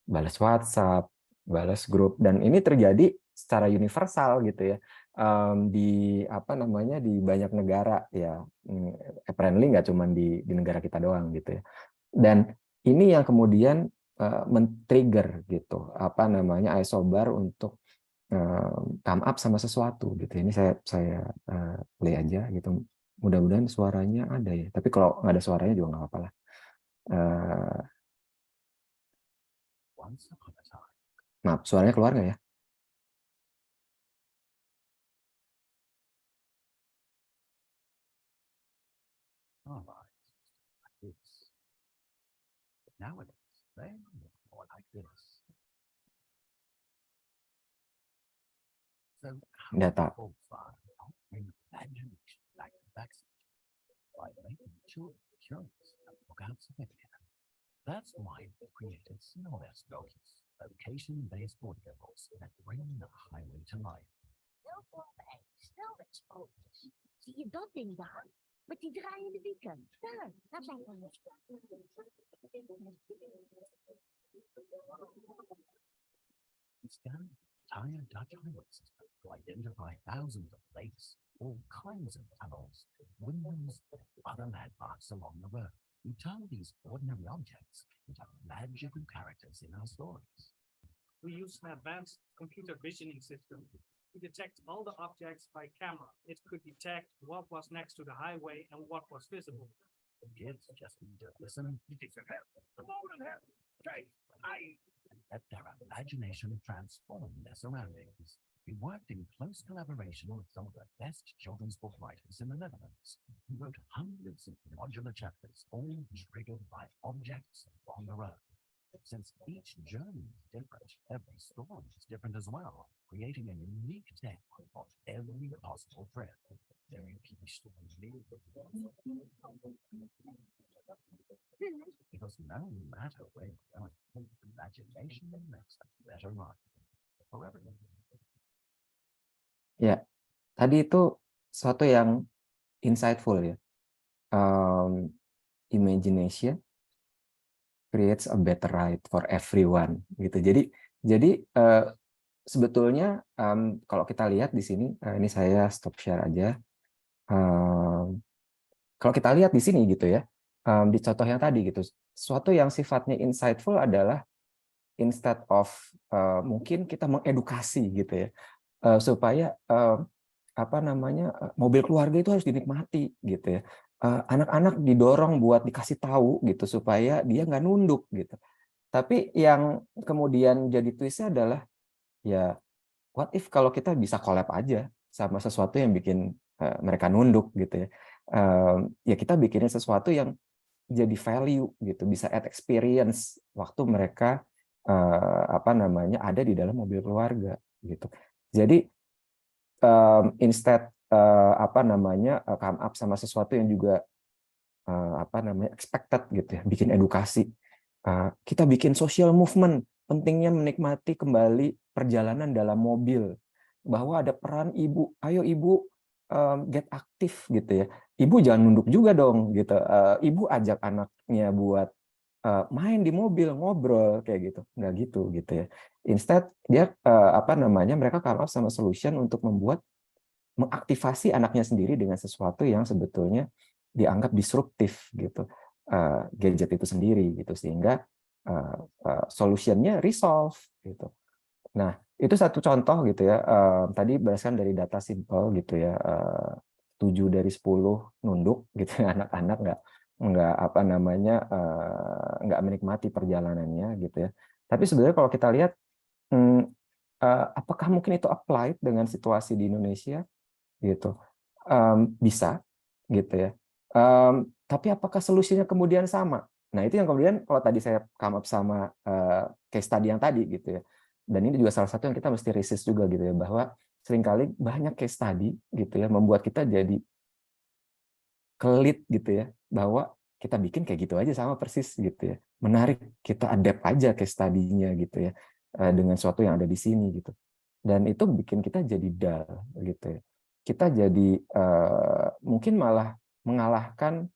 balas WhatsApp, balas grup, dan ini terjadi secara universal gitu ya, di apa namanya di banyak negara ya, apparently nggak cuma di negara kita doang gitu ya. Dan ini yang kemudian men-trigger gitu apa namanya Isobar untuk come up sama sesuatu gitu. Ini saya play aja gitu. Mudah-mudahan suaranya ada ya. Tapi kalau nggak ada suaranya juga nggak apa-apa lah. Maaf, suaranya keluar nggak ya? data. That's why we created Snowdesk Goals, location-based audiobooks that bring the highway to life. Zie je dat ding daar? Met die draaiende wieken. Daar zijn we. We scan the entire Dutch highway system to identify thousands of lakes, all kinds of tunnels, windmills, and other landmarks along the road. We turn these ordinary objects into magical characters in our stories. We use an advanced computer visioning system to detect all the objects by camera. It could detect what was next to the highway and what was visible. The kids just need to listen and let their imagination transform their surroundings. We worked in close collaboration with some of the best children's book writers in the Netherlands, who wrote hundreds of modular chapters, all triggered by objects on the road. Since each journey is different, every story is different as well, creating a unique tale of every possible trip. Because no matter where you're going, imagination makes a better ride for everyone. Ya, tadi itu sesuatu yang insightful ya. Imagination creates a better ride for everyone gitu. Jadi sebetulnya kalau kita lihat di sini, ini saya stop share aja. Kalau kita lihat di sini gitu ya, di contoh yang tadi gitu, sesuatu yang sifatnya insightful adalah instead of mungkin kita mengedukasi gitu ya, supaya mobil keluarga itu harus dinikmati gitu ya. Anak-anak didorong buat dikasih tahu gitu supaya dia nggak nunduk gitu. Tapi yang kemudian jadi twistnya adalah ya what if kalau kita bisa collab aja sama sesuatu yang bikin mereka nunduk gitu ya. Ya kita bikinin sesuatu yang jadi value gitu, bisa add experience waktu mereka ada di dalam mobil keluarga gitu. Jadi instead come up sama sesuatu yang juga expected gitu ya, bikin edukasi. Kita bikin social movement, pentingnya menikmati kembali perjalanan dalam mobil, bahwa ada peran ibu. Ayo ibu get aktif gitu ya. Ibu jangan nunduk juga dong gitu. Ibu ajak anaknya buat main di mobil, ngobrol kayak gitu. Nggak gitu ya. Instead dia mereka come up sama solution untuk mengaktifasi anaknya sendiri dengan sesuatu yang sebetulnya dianggap disruptif gitu, gadget itu sendiri gitu, sehingga solutionnya resolve gitu. Nah itu satu contoh gitu ya, tadi berdasarkan dari data simple gitu ya, 7 dari 10 nunduk gitu anak-anak nggak menikmati perjalanannya gitu ya. Tapi sebenarnya kalau kita lihat apakah mungkin itu applied dengan situasi di Indonesia gitu, bisa gitu ya, tapi apakah solusinya kemudian sama? Nah itu yang kemudian kalau tadi saya come up sama case study yang tadi gitu ya, dan ini juga salah satu yang kita mesti resist juga gitu ya, bahwa seringkali banyak case study gitu ya membuat kita jadi kelit gitu ya, bahwa kita bikin kayak gitu aja sama persis gitu ya, menarik, kita adapt aja case study-nya gitu ya dengan sesuatu yang ada di sini gitu, dan itu bikin kita jadi dull gitu ya. Kita jadi mungkin malah mengalahkan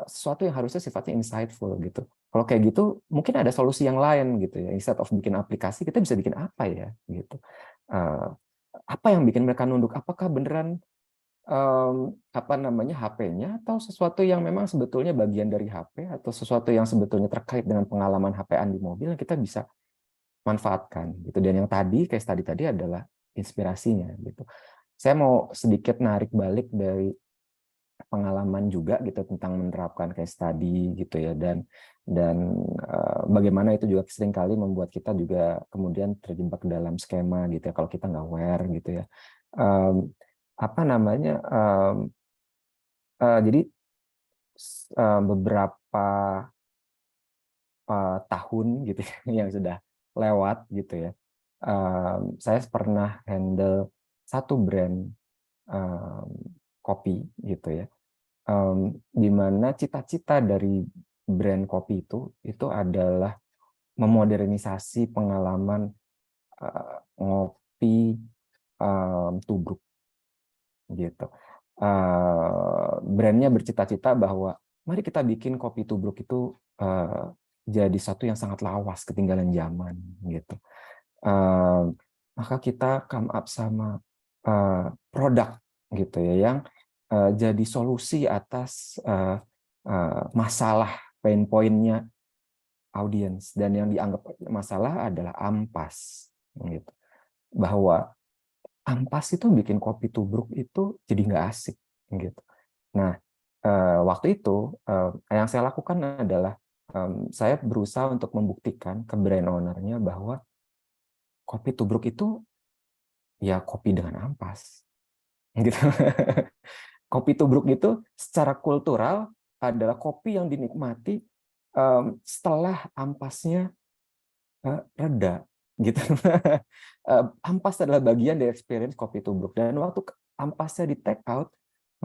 sesuatu yang harusnya sifatnya insightful gitu. Kalau kayak gitu mungkin ada solusi yang lain gitu ya. Instead of bikin aplikasi, kita bisa bikin apa ya gitu. Apa yang bikin mereka nunduk? Apakah beneran HP-nya atau sesuatu yang memang sebetulnya bagian dari HP, atau sesuatu yang sebetulnya terkait dengan pengalaman HP-an di mobil yang kita bisa manfaatkan gitu. Dan yang tadi case tadi adalah inspirasinya gitu. Saya mau sedikit narik balik dari pengalaman juga gitu tentang menerapkan case study gitu ya, dan bagaimana itu juga seringkali membuat kita juga kemudian terjebak dalam skema gitu ya kalau kita nggak aware gitu ya. Jadi beberapa tahun gitu ya, yang sudah lewat gitu ya, saya pernah handle satu brand kopi gitu ya, di mana cita-cita dari brand kopi itu adalah memodernisasi pengalaman ngopi tubruk gitu. Brandnya bercita-cita bahwa mari kita bikin kopi tubruk itu jadi satu yang sangat lawas, ketinggalan zaman gitu. Maka kita come up sama produk gitu ya yang jadi solusi atas masalah pain point-nya audiens, dan yang dianggap masalah adalah ampas gitu. Bahwa ampas itu bikin kopi tubruk itu jadi nggak asik gitu. Nah, waktu itu yang saya lakukan adalah saya berusaha untuk membuktikan ke brand owner-nya bahwa kopi tubruk itu ya kopi dengan ampas gitu. Kopi tubruk itu secara kultural adalah kopi yang dinikmati setelah ampasnya reda gitu. Ampas adalah bagian dari experience kopi tubruk, dan waktu ampasnya di take out,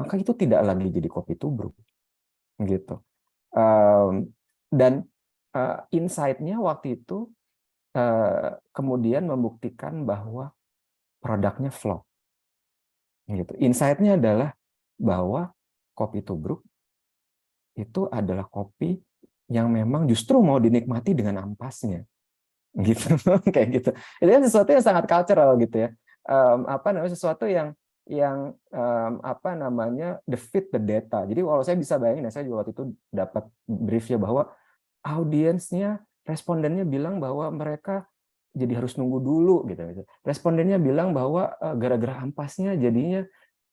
maka itu tidak lagi jadi kopi tubruk gitu. Dan insight-nya waktu itu kemudian membuktikan bahwa produknya flop gitu. Insight-nya adalah bahwa kopi tubruk itu adalah kopi yang memang justru mau dinikmati dengan ampasnya gitu. Kayak gitu. Itu kan sesuatu yang sangat cultural gitu ya. Sesuatu yang apa namanya, the fit the data. Jadi kalau saya bisa bayangin, saya juga waktu itu dapat briefnya bahwa audiensnya, respondennya bilang bahwa mereka jadi harus nunggu dulu gitu. Respondennya bilang bahwa gara-gara ampasnya jadinya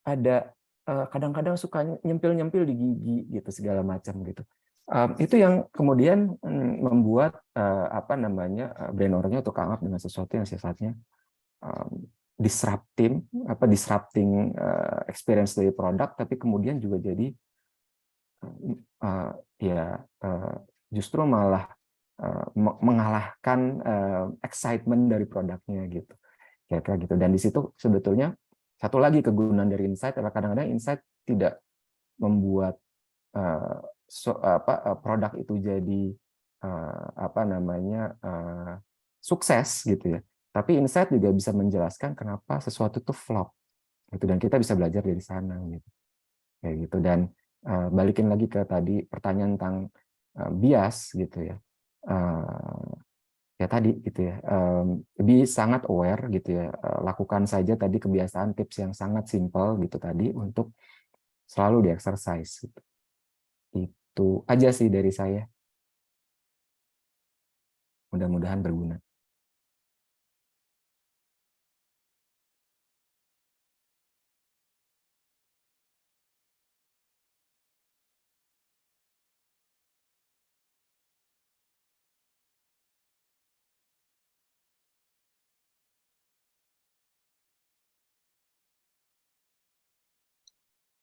ada kadang-kadang suka nyempil-nyempil di gigi gitu, segala macam gitu. Itu yang kemudian membuat brand owner-nya untuk come up dengan sesuatu yang sifatnya disrupting experience dari produk, tapi kemudian juga jadi justru malah mengalahkan excitement dari produknya gitu, kira-kira gitu. Dan di situ sebetulnya satu lagi kegunaan dari insight adalah kadang-kadang insight tidak membuat produk itu jadi sukses gitu ya. Tapi insight juga bisa menjelaskan kenapa sesuatu itu flop gitu, dan kita bisa belajar dari sana gitu. Kayak gitu. Dan balikin lagi ke tadi pertanyaan tentang bias gitu ya. Ya tadi gitu ya. Lebih sangat aware gitu ya. Lakukan saja tadi kebiasaan tips yang sangat simple gitu tadi untuk selalu di-exercise gitu. Itu aja sih dari saya. Mudah-mudahan berguna.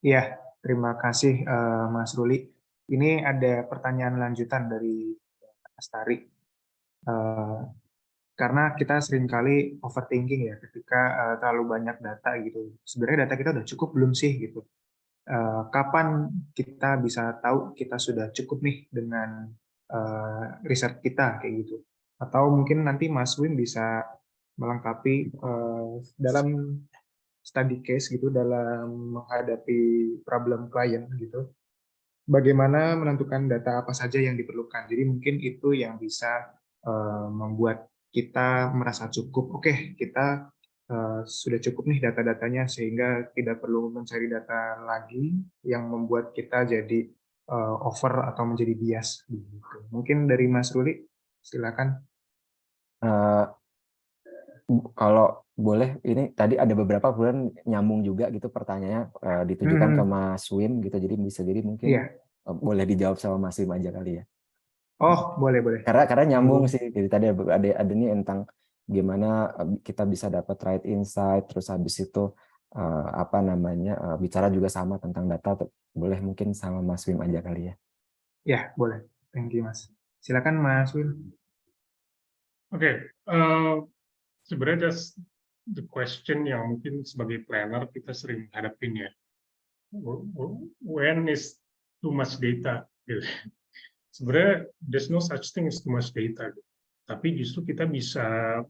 Iya, terima kasih Mas Ruli. Ini ada pertanyaan lanjutan dari Mas Tari. Karena kita seringkali overthinking ya ketika terlalu banyak data gitu. Sebenarnya data kita udah cukup belum sih gitu. Kapan kita bisa tahu kita sudah cukup nih dengan riset kita kayak gitu. Atau mungkin nanti Mas Wim bisa melengkapi dalam study case gitu, dalam menghadapi problem klien gitu. Bagaimana menentukan data apa saja yang diperlukan. Jadi mungkin itu yang bisa membuat kita merasa cukup. Oke, kita sudah cukup nih data-datanya sehingga tidak perlu mencari data lagi yang membuat kita jadi over atau menjadi bias. Gitu. Mungkin dari Mas Ruli, silakan. Kalau boleh, ini tadi ada beberapa bulan nyambung juga gitu pertanyaannya, ditujukan ke Mas Wim gitu, jadi bisa jadi mungkin boleh dijawab sama Mas Wim aja kali ya. Oh, boleh. Karena nyambung sih. Jadi tadi ada nih tentang gimana kita bisa dapat right insight, terus habis itu bicara juga sama tentang data. Boleh mungkin sama Mas Wim aja kali ya. Ya, boleh. Thank you, Mas. Silakan Mas Wim. Oke. Sebenarnya that's the question yang mungkin sebagai planner kita sering hadapin ya. When is too much data? Gitu. Sebenarnya there's no such thing as too much data. Gitu. Tapi justru kita bisa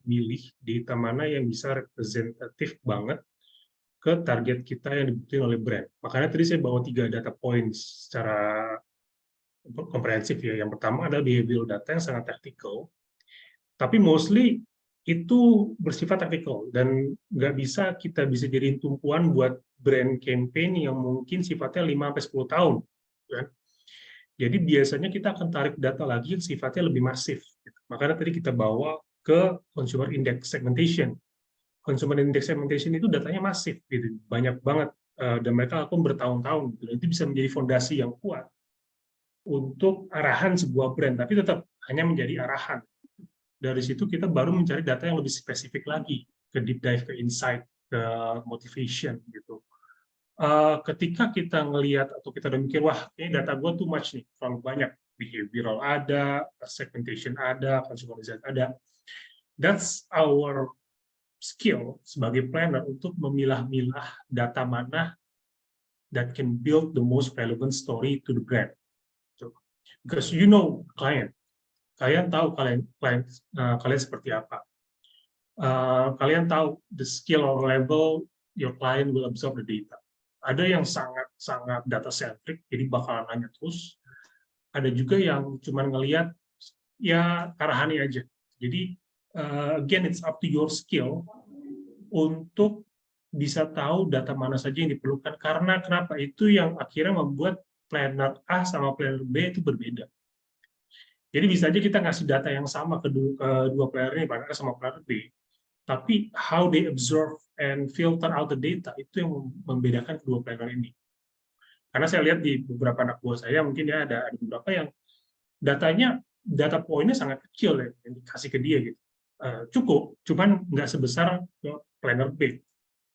milih data mana yang bisa representatif banget ke target kita yang dibutuhkan oleh brand. Makanya tadi saya bawa 3 data points secara komprehensif ya. Yang pertama adalah behavioral data yang sangat tactical, tapi mostly itu bersifat tactical dan kita bisa jadiin tumpuan buat brand campaign yang mungkin sifatnya 5-10 tahun. Kan? Jadi biasanya kita akan tarik data lagi yang sifatnya lebih masif. Makanya tadi kita bawa ke consumer index segmentation. Consumer index segmentation itu datanya masif, gitu, banyak banget, dan mereka lakukan bertahun-tahun. Gitu. Dan itu bisa menjadi fondasi yang kuat untuk arahan sebuah brand, tapi tetap hanya menjadi arahan. Dari situ kita baru mencari data yang lebih spesifik lagi, ke deep dive, ke insight, ke motivation gitu. Ketika kita ngelihat atau kita udah mikir, wah ini data gue too much nih, terlalu banyak, behavioral ada, segmentation ada, consumer insight ada. That's our skill sebagai planner untuk memilah-milah data mana that can build the most relevant story to the brand. Because you know client. Kalian tahu kalian seperti apa. Kalian tahu the skill or level your client will absorb the data. Ada yang sangat data centric, jadi bakalan nanya terus. Ada juga yang cuma ngelihat ya arahannya aja. Jadi again it's up to your skill untuk bisa tahu data mana saja yang diperlukan. Karena kenapa? Itu yang akhirnya membuat planner A sama planner B itu berbeda. Jadi bisa aja kita ngasih data yang sama ke dua player ini, planner A sama planner B, tapi how they absorb and filter out the data itu yang membedakan kedua planner ini. Karena saya lihat di beberapa anak buah saya, mungkin ya ada beberapa yang data poinnya sangat kecil ya, yang dikasih ke dia gitu. Cukup, cuman nggak sebesar planner B.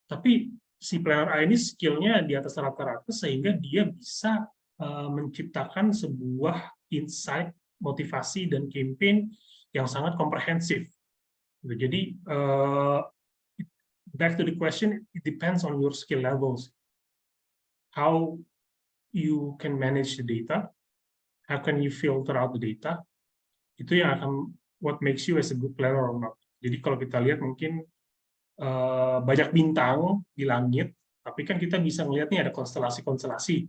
Tapi si planner A ini skillnya di atas rata-rata sehingga dia bisa menciptakan sebuah insight, motivasi, dan campaign yang sangat komprehensif. Jadi, back to the question, it depends on your skill levels. How you can manage the data, how can you filter out the data, itu yang akan what makes you as a good planner or not. Jadi kalau kita lihat mungkin banyak bintang di langit, tapi kan kita bisa melihat nih ada konstelasi-konstelasi.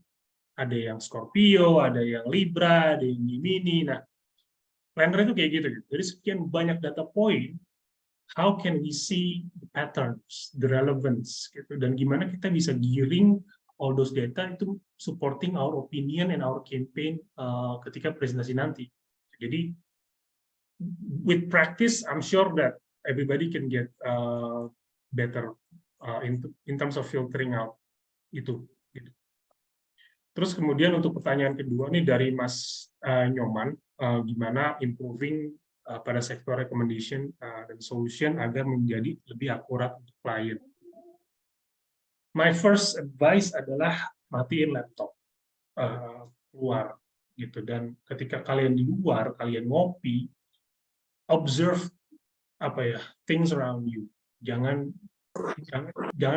Ada yang Scorpio, ada yang Libra, ada yang Gemini. Nah, planner itu kayak gitu. Jadi sekian banyak data point, how can we see the patterns, the relevance, gitu. Dan gimana kita bisa giring all those data itu supporting our opinion and our campaign ketika presentasi nanti. Jadi, with practice, I'm sure that everybody can get better in terms of filtering out itu. Gitu. Terus kemudian untuk pertanyaan kedua nih dari Mas Nyoman, gimana improving pada sektor recommendation dan solution agar menjadi lebih akurat untuk klien. My first advice adalah matiin laptop keluar gitu, dan ketika kalian di luar, kalian ngopi, observe things around you. Jangan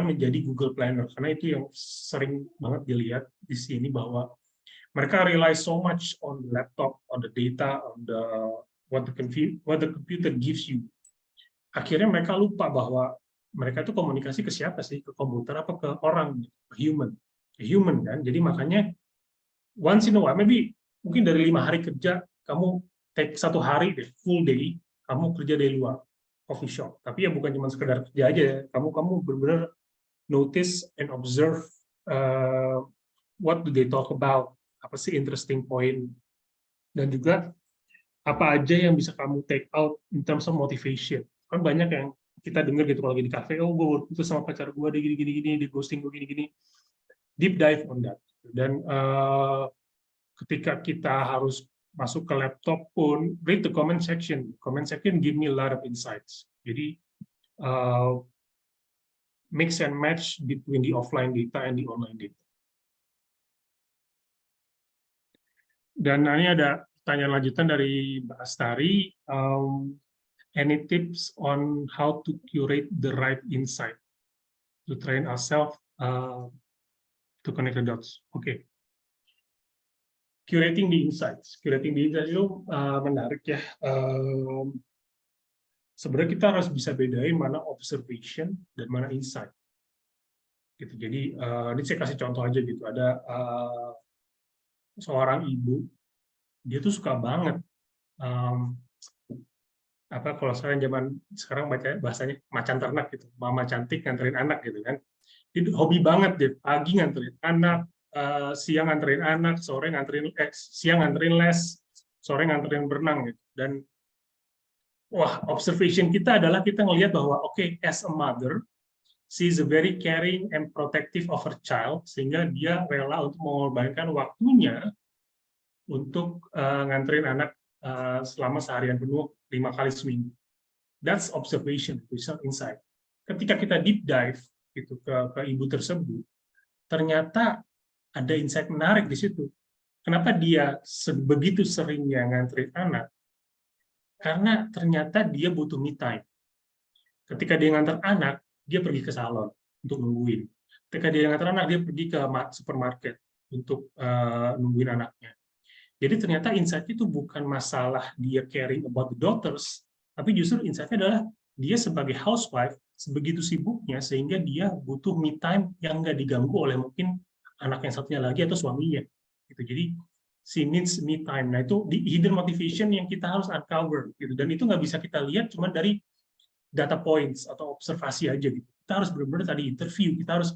menjadi Google Planner, karena itu yang sering banget dilihat di sini, bahwa mereka rely so much on the laptop, on the data, on what the computer gives you. Akhirnya mereka lupa bahwa mereka itu komunikasi ke siapa sih? Ke komputer apa ke orang? Ke human kan? Jadi makanya once in a while, mungkin dari 5 hari kerja, kamu take 1 hari deh, full day, kamu kerja dari luar. Coffee shop, tapi ya bukan cuma sekedar kerja aja ya. Kamu benar-benar notice and observe what do they talk about, apa sih interesting point, dan juga apa aja yang bisa kamu take out in terms of motivation. Kan banyak yang kita dengar gitu kalau lagi di cafe, oh gue putus sama pacar gue, dia gini-gini, dia ghosting gue gini-gini. Deep dive on that. Dan ketika kita harus masuk ke laptop pun, read the comment section. Comment section give me a lot of insights. Jadi, mix and match between the offline data and the online data. Dan ini ada pertanyaan lanjutan dari Mbak Astari. any tips on how to curate the right insight to train ourselves to connect the dots? Oke. Curating the insights. Curating the insights itu menarik ya. Sebenarnya kita harus bisa bedain mana observation dan mana insight. Gitu. Jadi ini saya kasih contoh aja gitu. Ada seorang ibu, dia tuh suka banget kalau sekarang bahasanya macan ternak gitu, mama cantik nganterin anak gitu kan. Itu hobi banget deh, pagi nganterin anak, siang nganterin anak, siang nganterin les, sore nganterin berenang gitu. Dan wah, observation kita adalah kita ngelihat bahwa oke, as a mother, she is very caring and protective of her child, sehingga dia rela untuk mengorbankan waktunya untuk nganterin anak selama seharian penuh 5 kali seminggu. That's observation, it's not insight. Ketika kita deep dive gitu ke ibu tersebut, ternyata ada insight menarik di situ. Kenapa dia begitu seringnya nganterin anak? Karena ternyata dia butuh me time. Ketika dia nganter anak, dia pergi ke salon untuk nungguin. Ketika dia nganter anak, dia pergi ke supermarket untuk nungguin anaknya. Jadi ternyata insight itu bukan masalah dia caring about the daughters, tapi justru insight-nya adalah dia sebagai housewife sebegitu sibuknya sehingga dia butuh me time yang nggak diganggu oleh mungkin anak yang satunya lagi atau suaminya. Gitu. Jadi she needs me time. Nah itu di hidden motivation yang kita harus uncover. Gitu. Dan itu nggak bisa kita lihat cuma dari data points atau observasi aja. Gitu. Kita harus benar-benar tadi interview, kita harus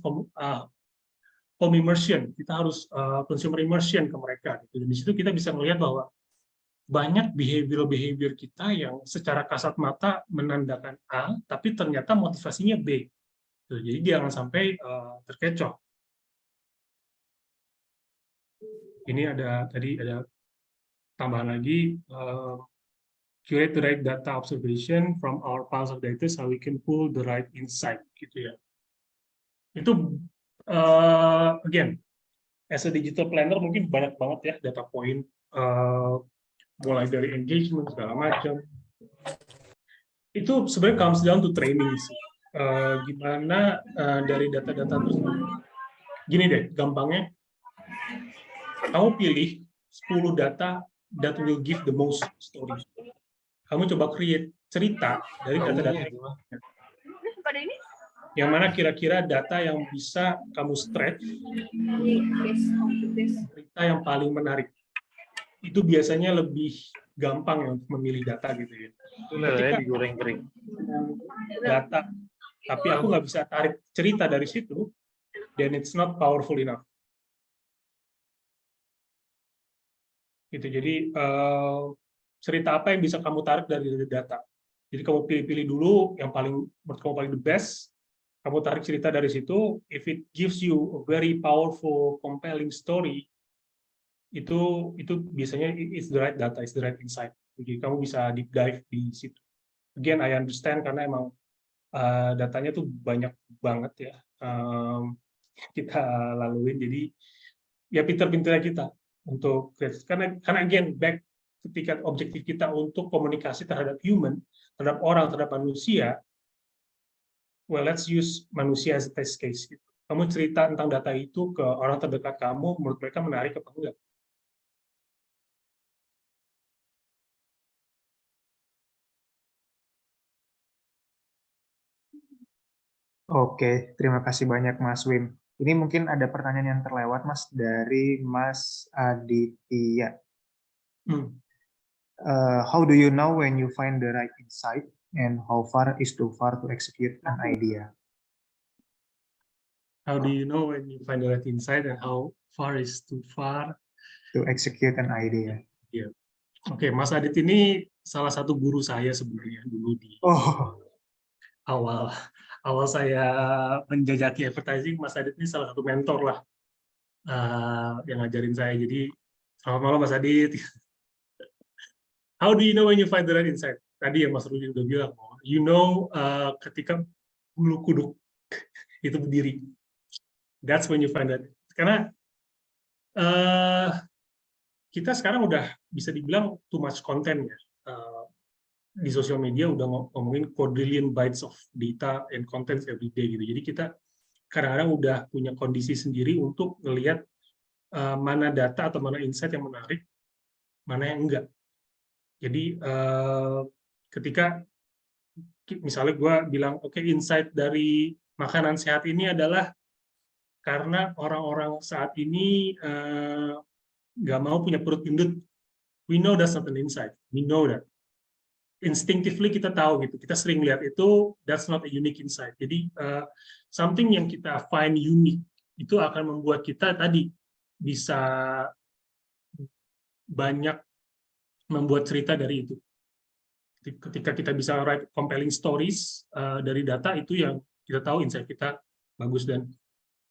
home immersion, kita harus consumer immersion ke mereka. Gitu. Dan di situ kita bisa melihat bahwa banyak behavior kita yang secara kasat mata menandakan A, tapi ternyata motivasinya B. Jadi jangan sampai terkecoh. Ini ada tambahan lagi, curate the right data observation from our piles of data so we can pull the right insight, gitu ya. Itu again, as a digital planner mungkin banyak banget ya data point. Mulai dari engagement segala macam, itu sebenarnya comes down to training sih. Gimana dari data-data tersebut, gini deh gampangnya, kamu pilih 10 data that will give the most story. Kamu coba create cerita dari data-data yang mana kira-kira data yang bisa kamu stretch, cerita yang paling menarik. Itu biasanya lebih gampang ya untuk memilih data gitu ya. Ketika digoreng kering data, tapi aku nggak bisa tarik cerita dari situ, then it's not powerful enough. Gitu. Jadi cerita apa yang bisa kamu tarik dari data? Jadi kamu pilih-pilih dulu yang menurut kamu paling the best. Kamu tarik cerita dari situ. If it gives you a very powerful, compelling story, itu biasanya it's the right data, it's the right insight. Jadi kamu bisa deep dive di situ. Again, I understand karena emang datanya tuh banyak banget ya kita laluin. Jadi ya pinter-pinternya kita untuk karena again back ketika objektif kita untuk komunikasi terhadap human, terhadap orang, terhadap manusia. Well, let's use manusia as a test case. Gitu. Kamu cerita tentang data itu ke orang terdekat kamu, menurut mereka menarik apa enggak? Oke, terima kasih banyak Mas Wim. Ini mungkin ada pertanyaan yang terlewat Mas dari Mas Aditya. How do you know when you find the right insight and how far is too far to execute an idea? How do you know when you find the right insight and how far is too far to execute an idea? Yeah. Oke, Mas Adit ini salah satu guru saya sebenarnya dulu di awal saya menjajaki advertising. Mas Adit ini salah satu mentor lah yang ngajarin saya. Jadi selamat malam Mas Adit. How do you know when you find the right insight? Tadi yang Mas Rudi udah bilang, you know ketika bulu kuduk itu berdiri. That's when you find that. Karena kita sekarang udah bisa dibilang too much content ya. di sosial media udah ngomongin quadrillion bytes of data and contents every day gitu. Jadi kita kadang-kadang udah punya kondisi sendiri untuk ngelihat mana data atau mana insight yang menarik, mana yang enggak. Jadi ketika misalnya gue bilang, oke, insight dari makanan sehat ini adalah karena orang-orang saat ini nggak mau punya perut gendut. We know that's not an insight. We know that. Instinctively kita tahu gitu. Kita sering lihat itu, that's not a unique insight. Jadi something yang kita find unique itu akan membuat kita tadi bisa banyak membuat cerita dari itu. Ketika kita bisa write compelling stories dari data, itu yang kita tahu insight kita bagus. Dan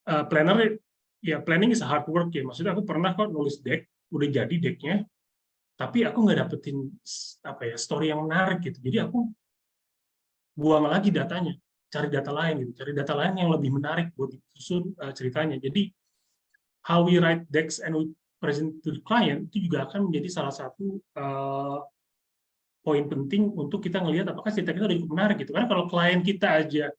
planner, ya planning is hard work ya. Maksudnya aku pernah kok nulis deck, udah jadi decknya, tapi aku nggak dapetin story yang menarik gitu. Jadi aku buang lagi datanya, cari data lain gitu, cari data lain yang lebih menarik buat disusun ceritanya. Jadi how we write decks and we present to the client itu juga akan menjadi salah satu poin penting untuk kita ngelihat apakah cerita kita udah cukup menarik gitu. Karena kalau klien kita aja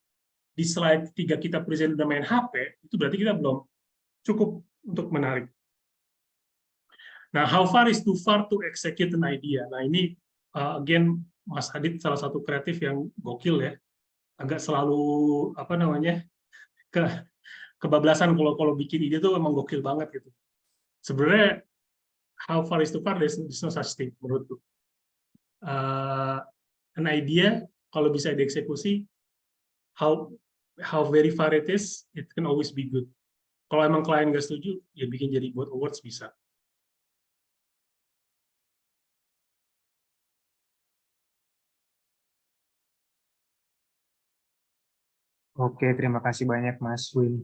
di slide 3 kita present udah main HP, itu berarti kita belum cukup untuk menarik. Nah, how far is too far to execute an idea? Nah, ini again Mas Adit salah satu kreatif yang gokil ya. Agak selalu kebablasan kalau bikin ide tuh emang gokil banget gitu. Sebenarnya how far is too far, there's no such thing menurutku. An idea kalau bisa dieksekusi, how very far it is, it can always be good. Kalau emang klien nggak setuju, ya bikin jadi buat awards bisa. Oke, terima kasih banyak Mas Win.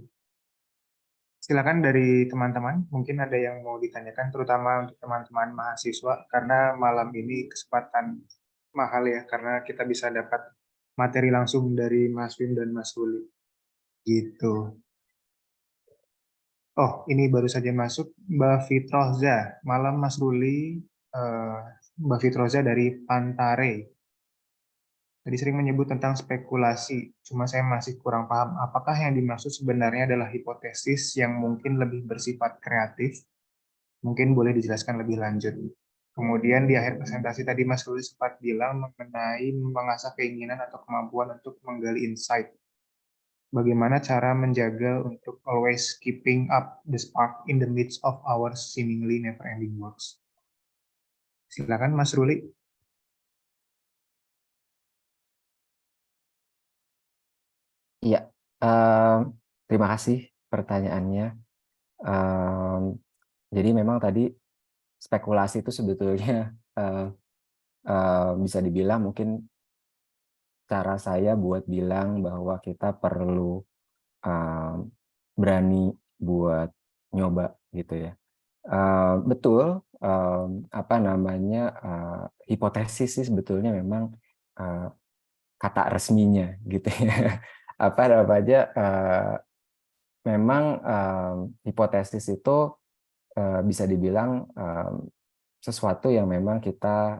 Silakan dari teman-teman, mungkin ada yang mau ditanyakan, terutama untuk teman-teman mahasiswa, karena malam ini kesempatan mahal ya, karena kita bisa dapat materi langsung dari Mas Win dan Mas Ruli. Gitu. Oh, ini baru saja masuk Mbak Fitroza. Malam Mas Ruli, Mbak Fitroza dari Pantare. Tadi sering menyebut tentang spekulasi, cuma saya masih kurang paham apakah yang dimaksud sebenarnya adalah hipotesis yang mungkin lebih bersifat kreatif. Mungkin boleh dijelaskan lebih lanjut. Kemudian di akhir presentasi tadi Mas Ruli sempat bilang mengenai mengasah keinginan atau kemampuan untuk menggali insight. Bagaimana cara menjaga untuk always keeping up the spark in the midst of our seemingly never-ending works. Silakan Mas Ruli. Iya, terima kasih pertanyaannya. Jadi memang tadi spekulasi itu sebetulnya bisa dibilang mungkin cara saya buat bilang bahwa kita perlu berani buat nyoba gitu ya. Betul, hipotesis sih sebetulnya memang kata resminya gitu ya. Memang hipotesis itu bisa dibilang sesuatu yang memang kita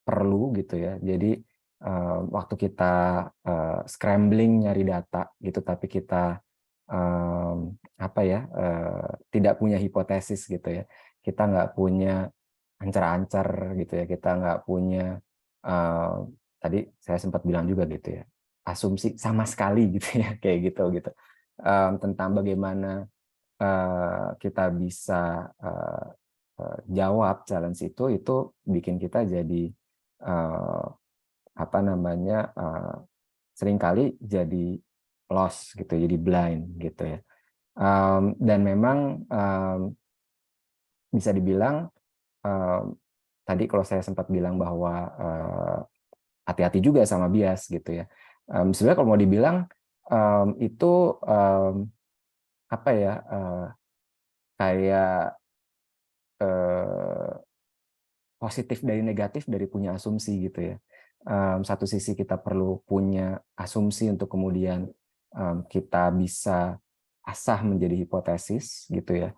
perlu gitu ya. Jadi waktu kita scrambling nyari data gitu, tapi kita tidak punya hipotesis gitu ya. Kita nggak punya ancar-ancar gitu ya. Kita nggak punya tadi saya sempat bilang juga gitu ya, asumsi sama sekali gitu ya, kayak gitu tentang bagaimana kita bisa jawab challenge itu bikin kita jadi seringkali jadi lost gitu, jadi blind gitu ya. Dan memang bisa dibilang tadi kalau saya sempat bilang bahwa hati-hati juga sama bias gitu ya. Sebenarnya kalau mau dibilang itu kayak positif dari negatif dari punya asumsi gitu ya. Satu sisi kita perlu punya asumsi untuk kemudian kita bisa asah menjadi hipotesis gitu ya.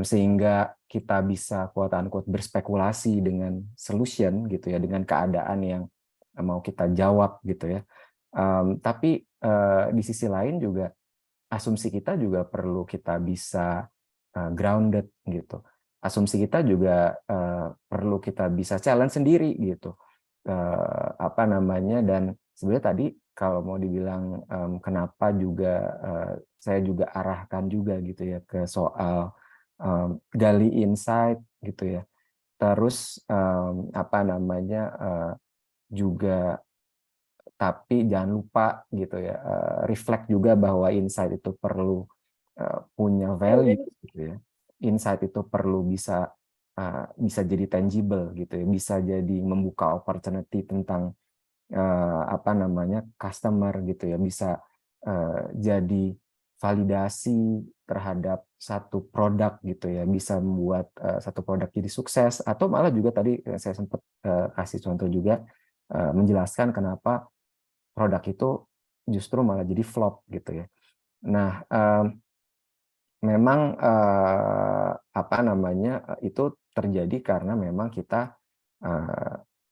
sehingga kita bisa quote unquote berspekulasi dengan solution gitu ya, dengan keadaan yang mau kita jawab gitu ya. Tapi di sisi lain juga asumsi kita juga perlu kita bisa grounded gitu. Asumsi kita juga perlu kita bisa challenge sendiri gitu. Apa namanya, dan sebenarnya tadi kalau mau dibilang kenapa juga saya juga arahkan juga gitu ya ke soal gali insight gitu ya. Terus apa namanya juga, tapi jangan lupa gitu ya, reflect juga bahwa insight itu perlu punya value gitu ya. Insight itu perlu bisa jadi tangible gitu ya, bisa jadi membuka opportunity tentang apa namanya customer gitu ya, bisa jadi validasi terhadap satu produk gitu ya, bisa membuat satu produk jadi sukses, atau malah juga tadi saya sempat kasih contoh juga menjelaskan kenapa produk itu justru malah jadi flop gitu ya. Nah, memang apa namanya itu terjadi karena memang kita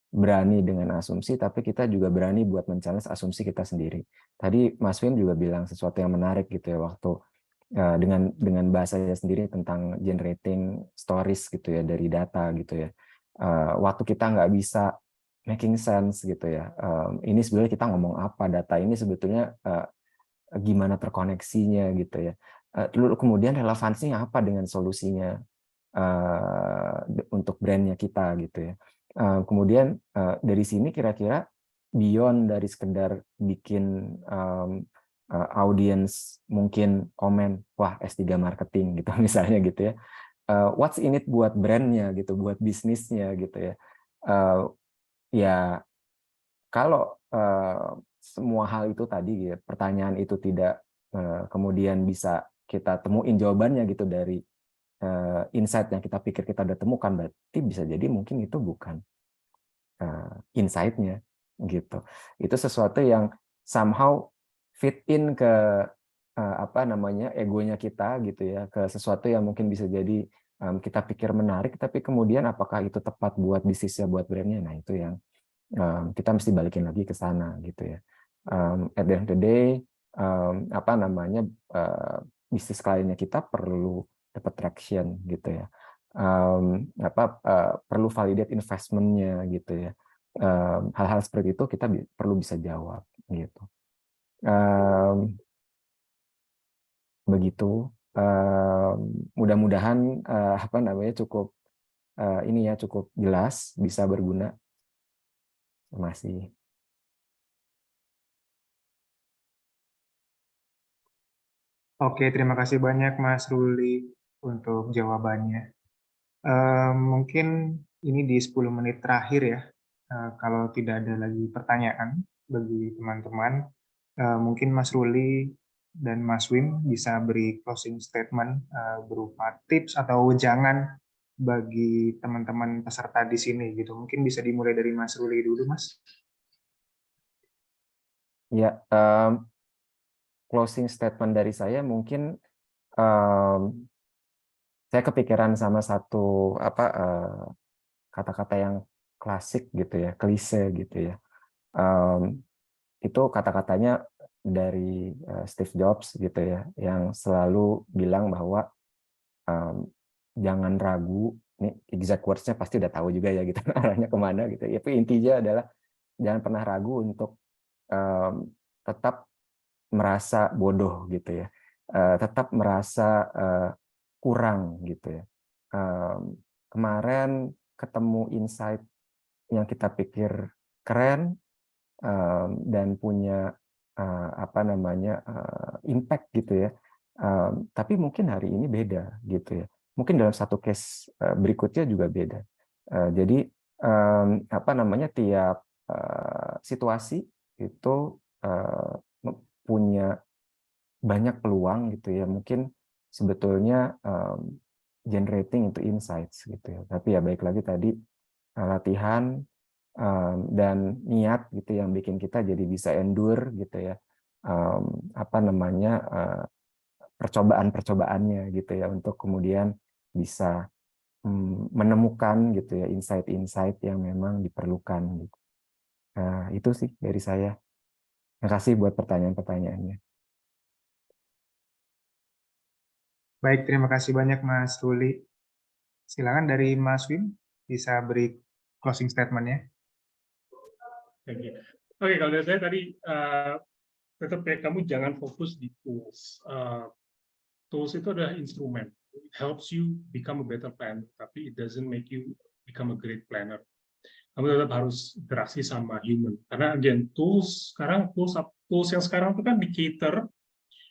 berani dengan asumsi, tapi kita juga berani buat men-challenge asumsi kita sendiri. Tadi Mas Wim juga bilang sesuatu yang menarik gitu ya, waktu dengan bahasanya sendiri tentang generating stories gitu ya dari data gitu ya. Waktu kita nggak bisa making sense gitu ya. Ini sebenarnya kita ngomong apa, data ini sebetulnya gimana terkoneksinya gitu ya. Lalu kemudian relevansinya apa dengan solusinya untuk brandnya kita gitu ya. Kemudian dari sini kira-kira beyond dari sekedar bikin audience mungkin komen, wah S3 marketing gitu misalnya gitu ya. What's in it buat brandnya gitu, buat bisnisnya gitu ya. Ya kalau semua hal itu tadi ya, pertanyaan itu tidak kemudian bisa kita temuin jawabannya gitu dari insight yang kita pikir kita udah temukan, berarti bisa jadi mungkin itu bukan insight-nya gitu. Itu sesuatu yang somehow fit in ke apa namanya egonya kita gitu ya, ke sesuatu yang mungkin bisa jadi kita pikir menarik, tapi kemudian apakah itu tepat buat bisnisnya, buat brandnya? Nah itu yang kita mesti balikin lagi ke sana gitu ya. At the end of the day, apa namanya bisnis kliennya kita perlu dapat traction gitu ya. Perlu validate investmentnya gitu ya. Hal-hal seperti itu kita perlu bisa jawab gitu. Begitu. Mudah-mudahan apa namanya cukup ini ya, cukup jelas, bisa berguna. Terima kasih. Oke, terima kasih banyak Mas Ruli untuk jawabannya. Mungkin ini di 10 menit terakhir ya, kalau tidak ada lagi pertanyaan bagi teman-teman, mungkin Mas Ruli dan Mas Wim bisa beri closing statement berupa tips atau wejangan bagi teman-teman peserta di sini gitu. Mungkin bisa dimulai dari Mas Ruli dulu, Mas. Ya, closing statement dari saya mungkin saya kepikiran sama satu kata-kata yang klasik gitu ya, klise gitu ya. Itu kata-katanya dari Steve Jobs gitu ya, yang selalu bilang bahwa jangan ragu, ini exact words-nya pasti udah tahu juga ya gitu arahnya kemana gitu. Tapi intinya adalah jangan pernah ragu untuk tetap merasa bodoh gitu ya, tetap merasa kurang gitu ya. Kemarin ketemu insight yang kita pikir keren dan punya apa namanya impact gitu ya, tapi mungkin hari ini beda gitu ya. Mungkin dalam satu case berikutnya juga beda. Jadi apa namanya tiap situasi itu punya banyak peluang gitu ya, mungkin sebetulnya generating into insights gitu ya. Tapi ya baik lagi tadi latihan dan niat gitu yang bikin kita jadi bisa endure gitu ya, apa namanya percobaan-percobaannya gitu ya untuk kemudian bisa menemukan gitu ya insight-insight yang memang diperlukan gitu. Nah, itu sih dari saya. Terima kasih buat pertanyaan-pertanyaannya. Baik, terima kasih banyak Mas Ruli. Silakan dari Mas Wim bisa beri closing statement-nya. Thank you. Oke, kalau dari saya tadi tetap ya, kamu jangan fokus di tools. Tools itu adalah instrumen. It helps you become a better planner, tapi it doesn't make you become a great planner. Kamu tetap harus interaksi sama human. Karena again, tools yang sekarang itu kan di cater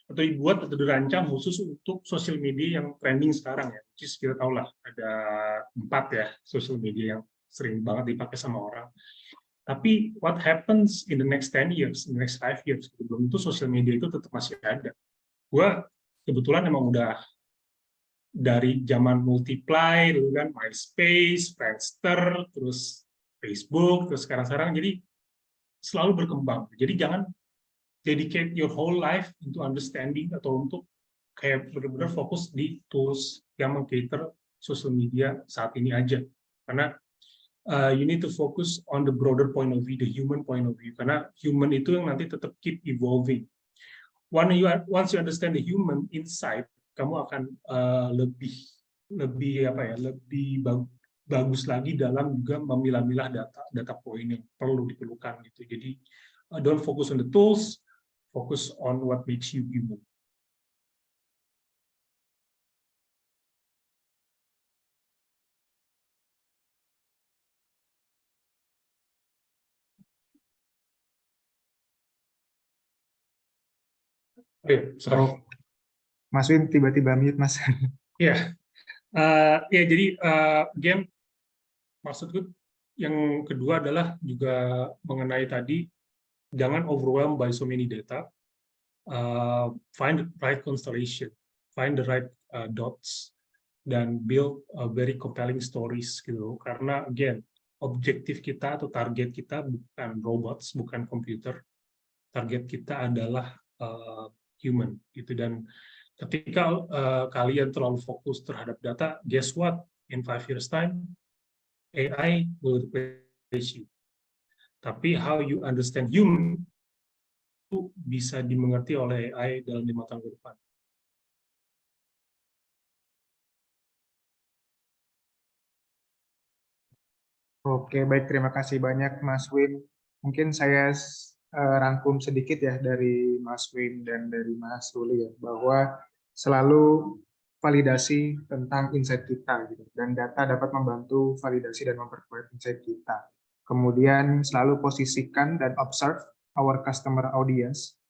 atau dibuat atau dirancang khusus untuk social media yang trending sekarang ya. Which is kita tahu lah ada 4 ya social media yang sering banget dipakai sama orang. Tapi what happens in the next 10 years, in the next 5 years, belum itu social media itu tetap masih ada. Gua kebetulan emang udah dari zaman Multiply, dulu kan MySpace, Friendster, terus Facebook, terus sekarang-sekarang, jadi selalu berkembang. Jadi jangan dedicate your whole life into understanding atau untuk kayak benar-benar fokus di tools yang meng-cater social media saat ini aja. Karena you need to focus on the broader point of view, the human point of view. Karena human itu yang nanti tetap keep evolving. Once you understand the human inside, kamu akan lebih bagus lagi dalam juga memilah-milah data point yang diperlukan gitu. Jadi don't focus on the tools, focus on what makes you human. Sorry. Oh, Mas Wim tiba-tiba mute, Mas. Ya, jadi game maksudku yang kedua adalah juga mengenai tadi jangan overwhelmed by so many data. Find the right constellation, find the right dots, dan build very compelling stories gitu. Karena again objektif kita atau target kita bukan robots, bukan komputer. Target kita adalah human gitu. Dan ketika kalian terlalu fokus terhadap data, guess what? In 5 years time, AI will replace you. Tapi how you understand human itu bisa dimengerti oleh AI dalam 5 tahun ke depan. Oke, baik. Terima kasih banyak, Mas Wim. Mungkin saya rangkum sedikit ya dari Mas Wim dan dari Mas Ruli ya, bahwa selalu validasi tentang insight kita gitu. Dan data dapat membantu validasi dan memperkuat insight kita. Kemudian selalu posisikan dan observe our customer audience,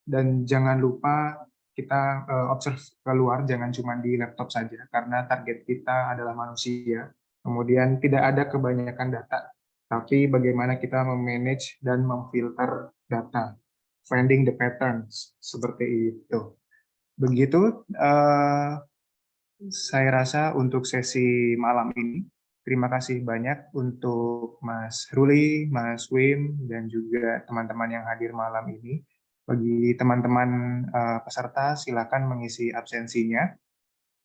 dan jangan lupa kita observe keluar, jangan cuma di laptop saja karena target kita adalah manusia. Kemudian tidak ada kebanyakan data, tapi bagaimana kita memanage dan memfilter data, finding the patterns, seperti itu. Begitu saya rasa untuk sesi malam ini. Terima kasih banyak untuk Mas Ruli, Mas Wim, dan juga teman-teman yang hadir malam ini. Bagi teman-teman peserta, silakan mengisi absensinya.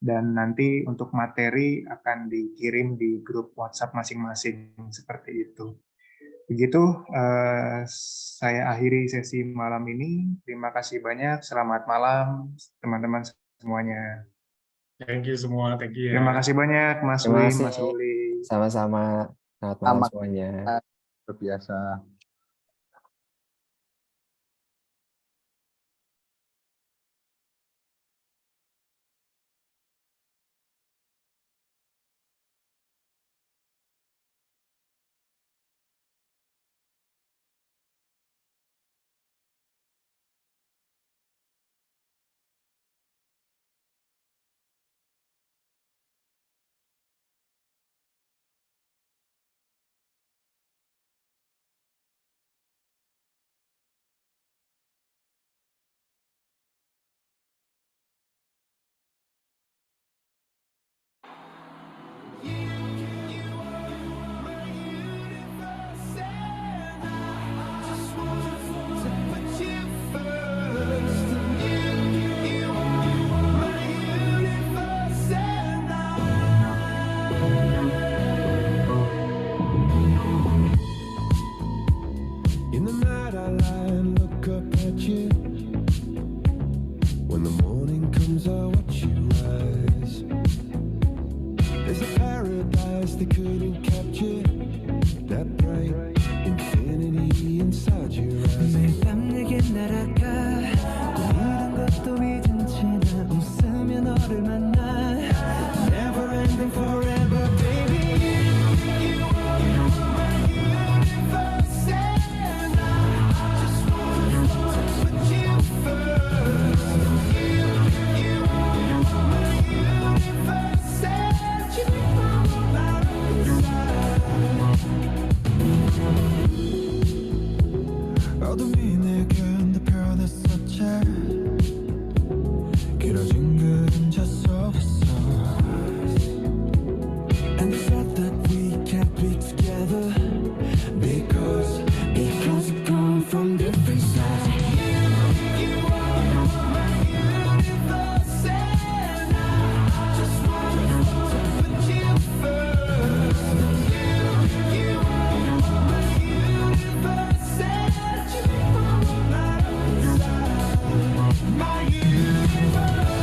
Dan nanti untuk materi akan dikirim di grup WhatsApp masing-masing, seperti itu. Begitu, saya akhiri sesi malam ini. Terima kasih banyak. Selamat malam, teman-teman semuanya. Thank you semua, thank you ya. Terima kasih banyak, Mas Terima Wim, kasih. Mas Ruli. Sama-sama. Selamat malam semuanya. Luar biasa. In the night I lie and look up at you. When the morning comes I watch you rise. There's a paradise they couldn't capture. That bright infinity inside your eyes. 매일 밤 내게 날아가 또 이런 것도 잊은 채 나 웃으며 너를 만나 Never ending forever baby You are my universe and I just wanna put you first You are my universe and you are my 어둠이 내겐 더 변했었지. 길어진 그림자 속에서 And the fact that we can't be together because we come from different sides You are my universe and I just wanna put you first You are my universe and you are my desire My universe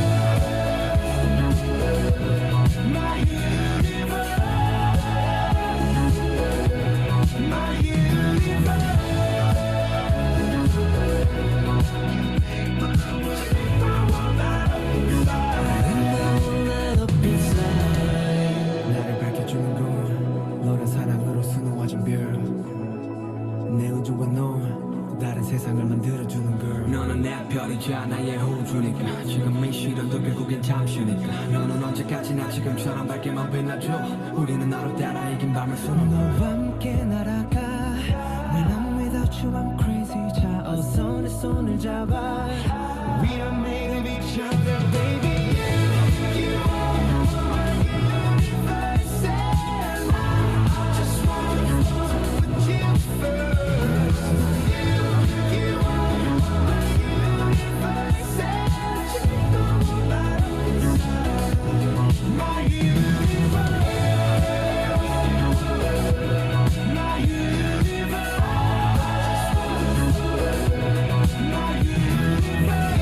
My universe My universe 나를 밝혀주는 건 너란 사랑으로 수놓아진 별 내 우주와 너 다른 세상을 만들어주는 걸 너는 내 별이자 나의 호주니까 지금 이 시련도 결국엔 잠시니까 너는 언제까지나 지금처럼 밝게만 빛나줘 우리는 너로 따라 이긴 밤을 수놓아 너와 함께 날아가 When I'm without you I'm crazy 자 어서 내 손을 잡아 We are made of each other baby You are my universe and I just wanna put you first You are my universe and you are my desire My universe My universe My universe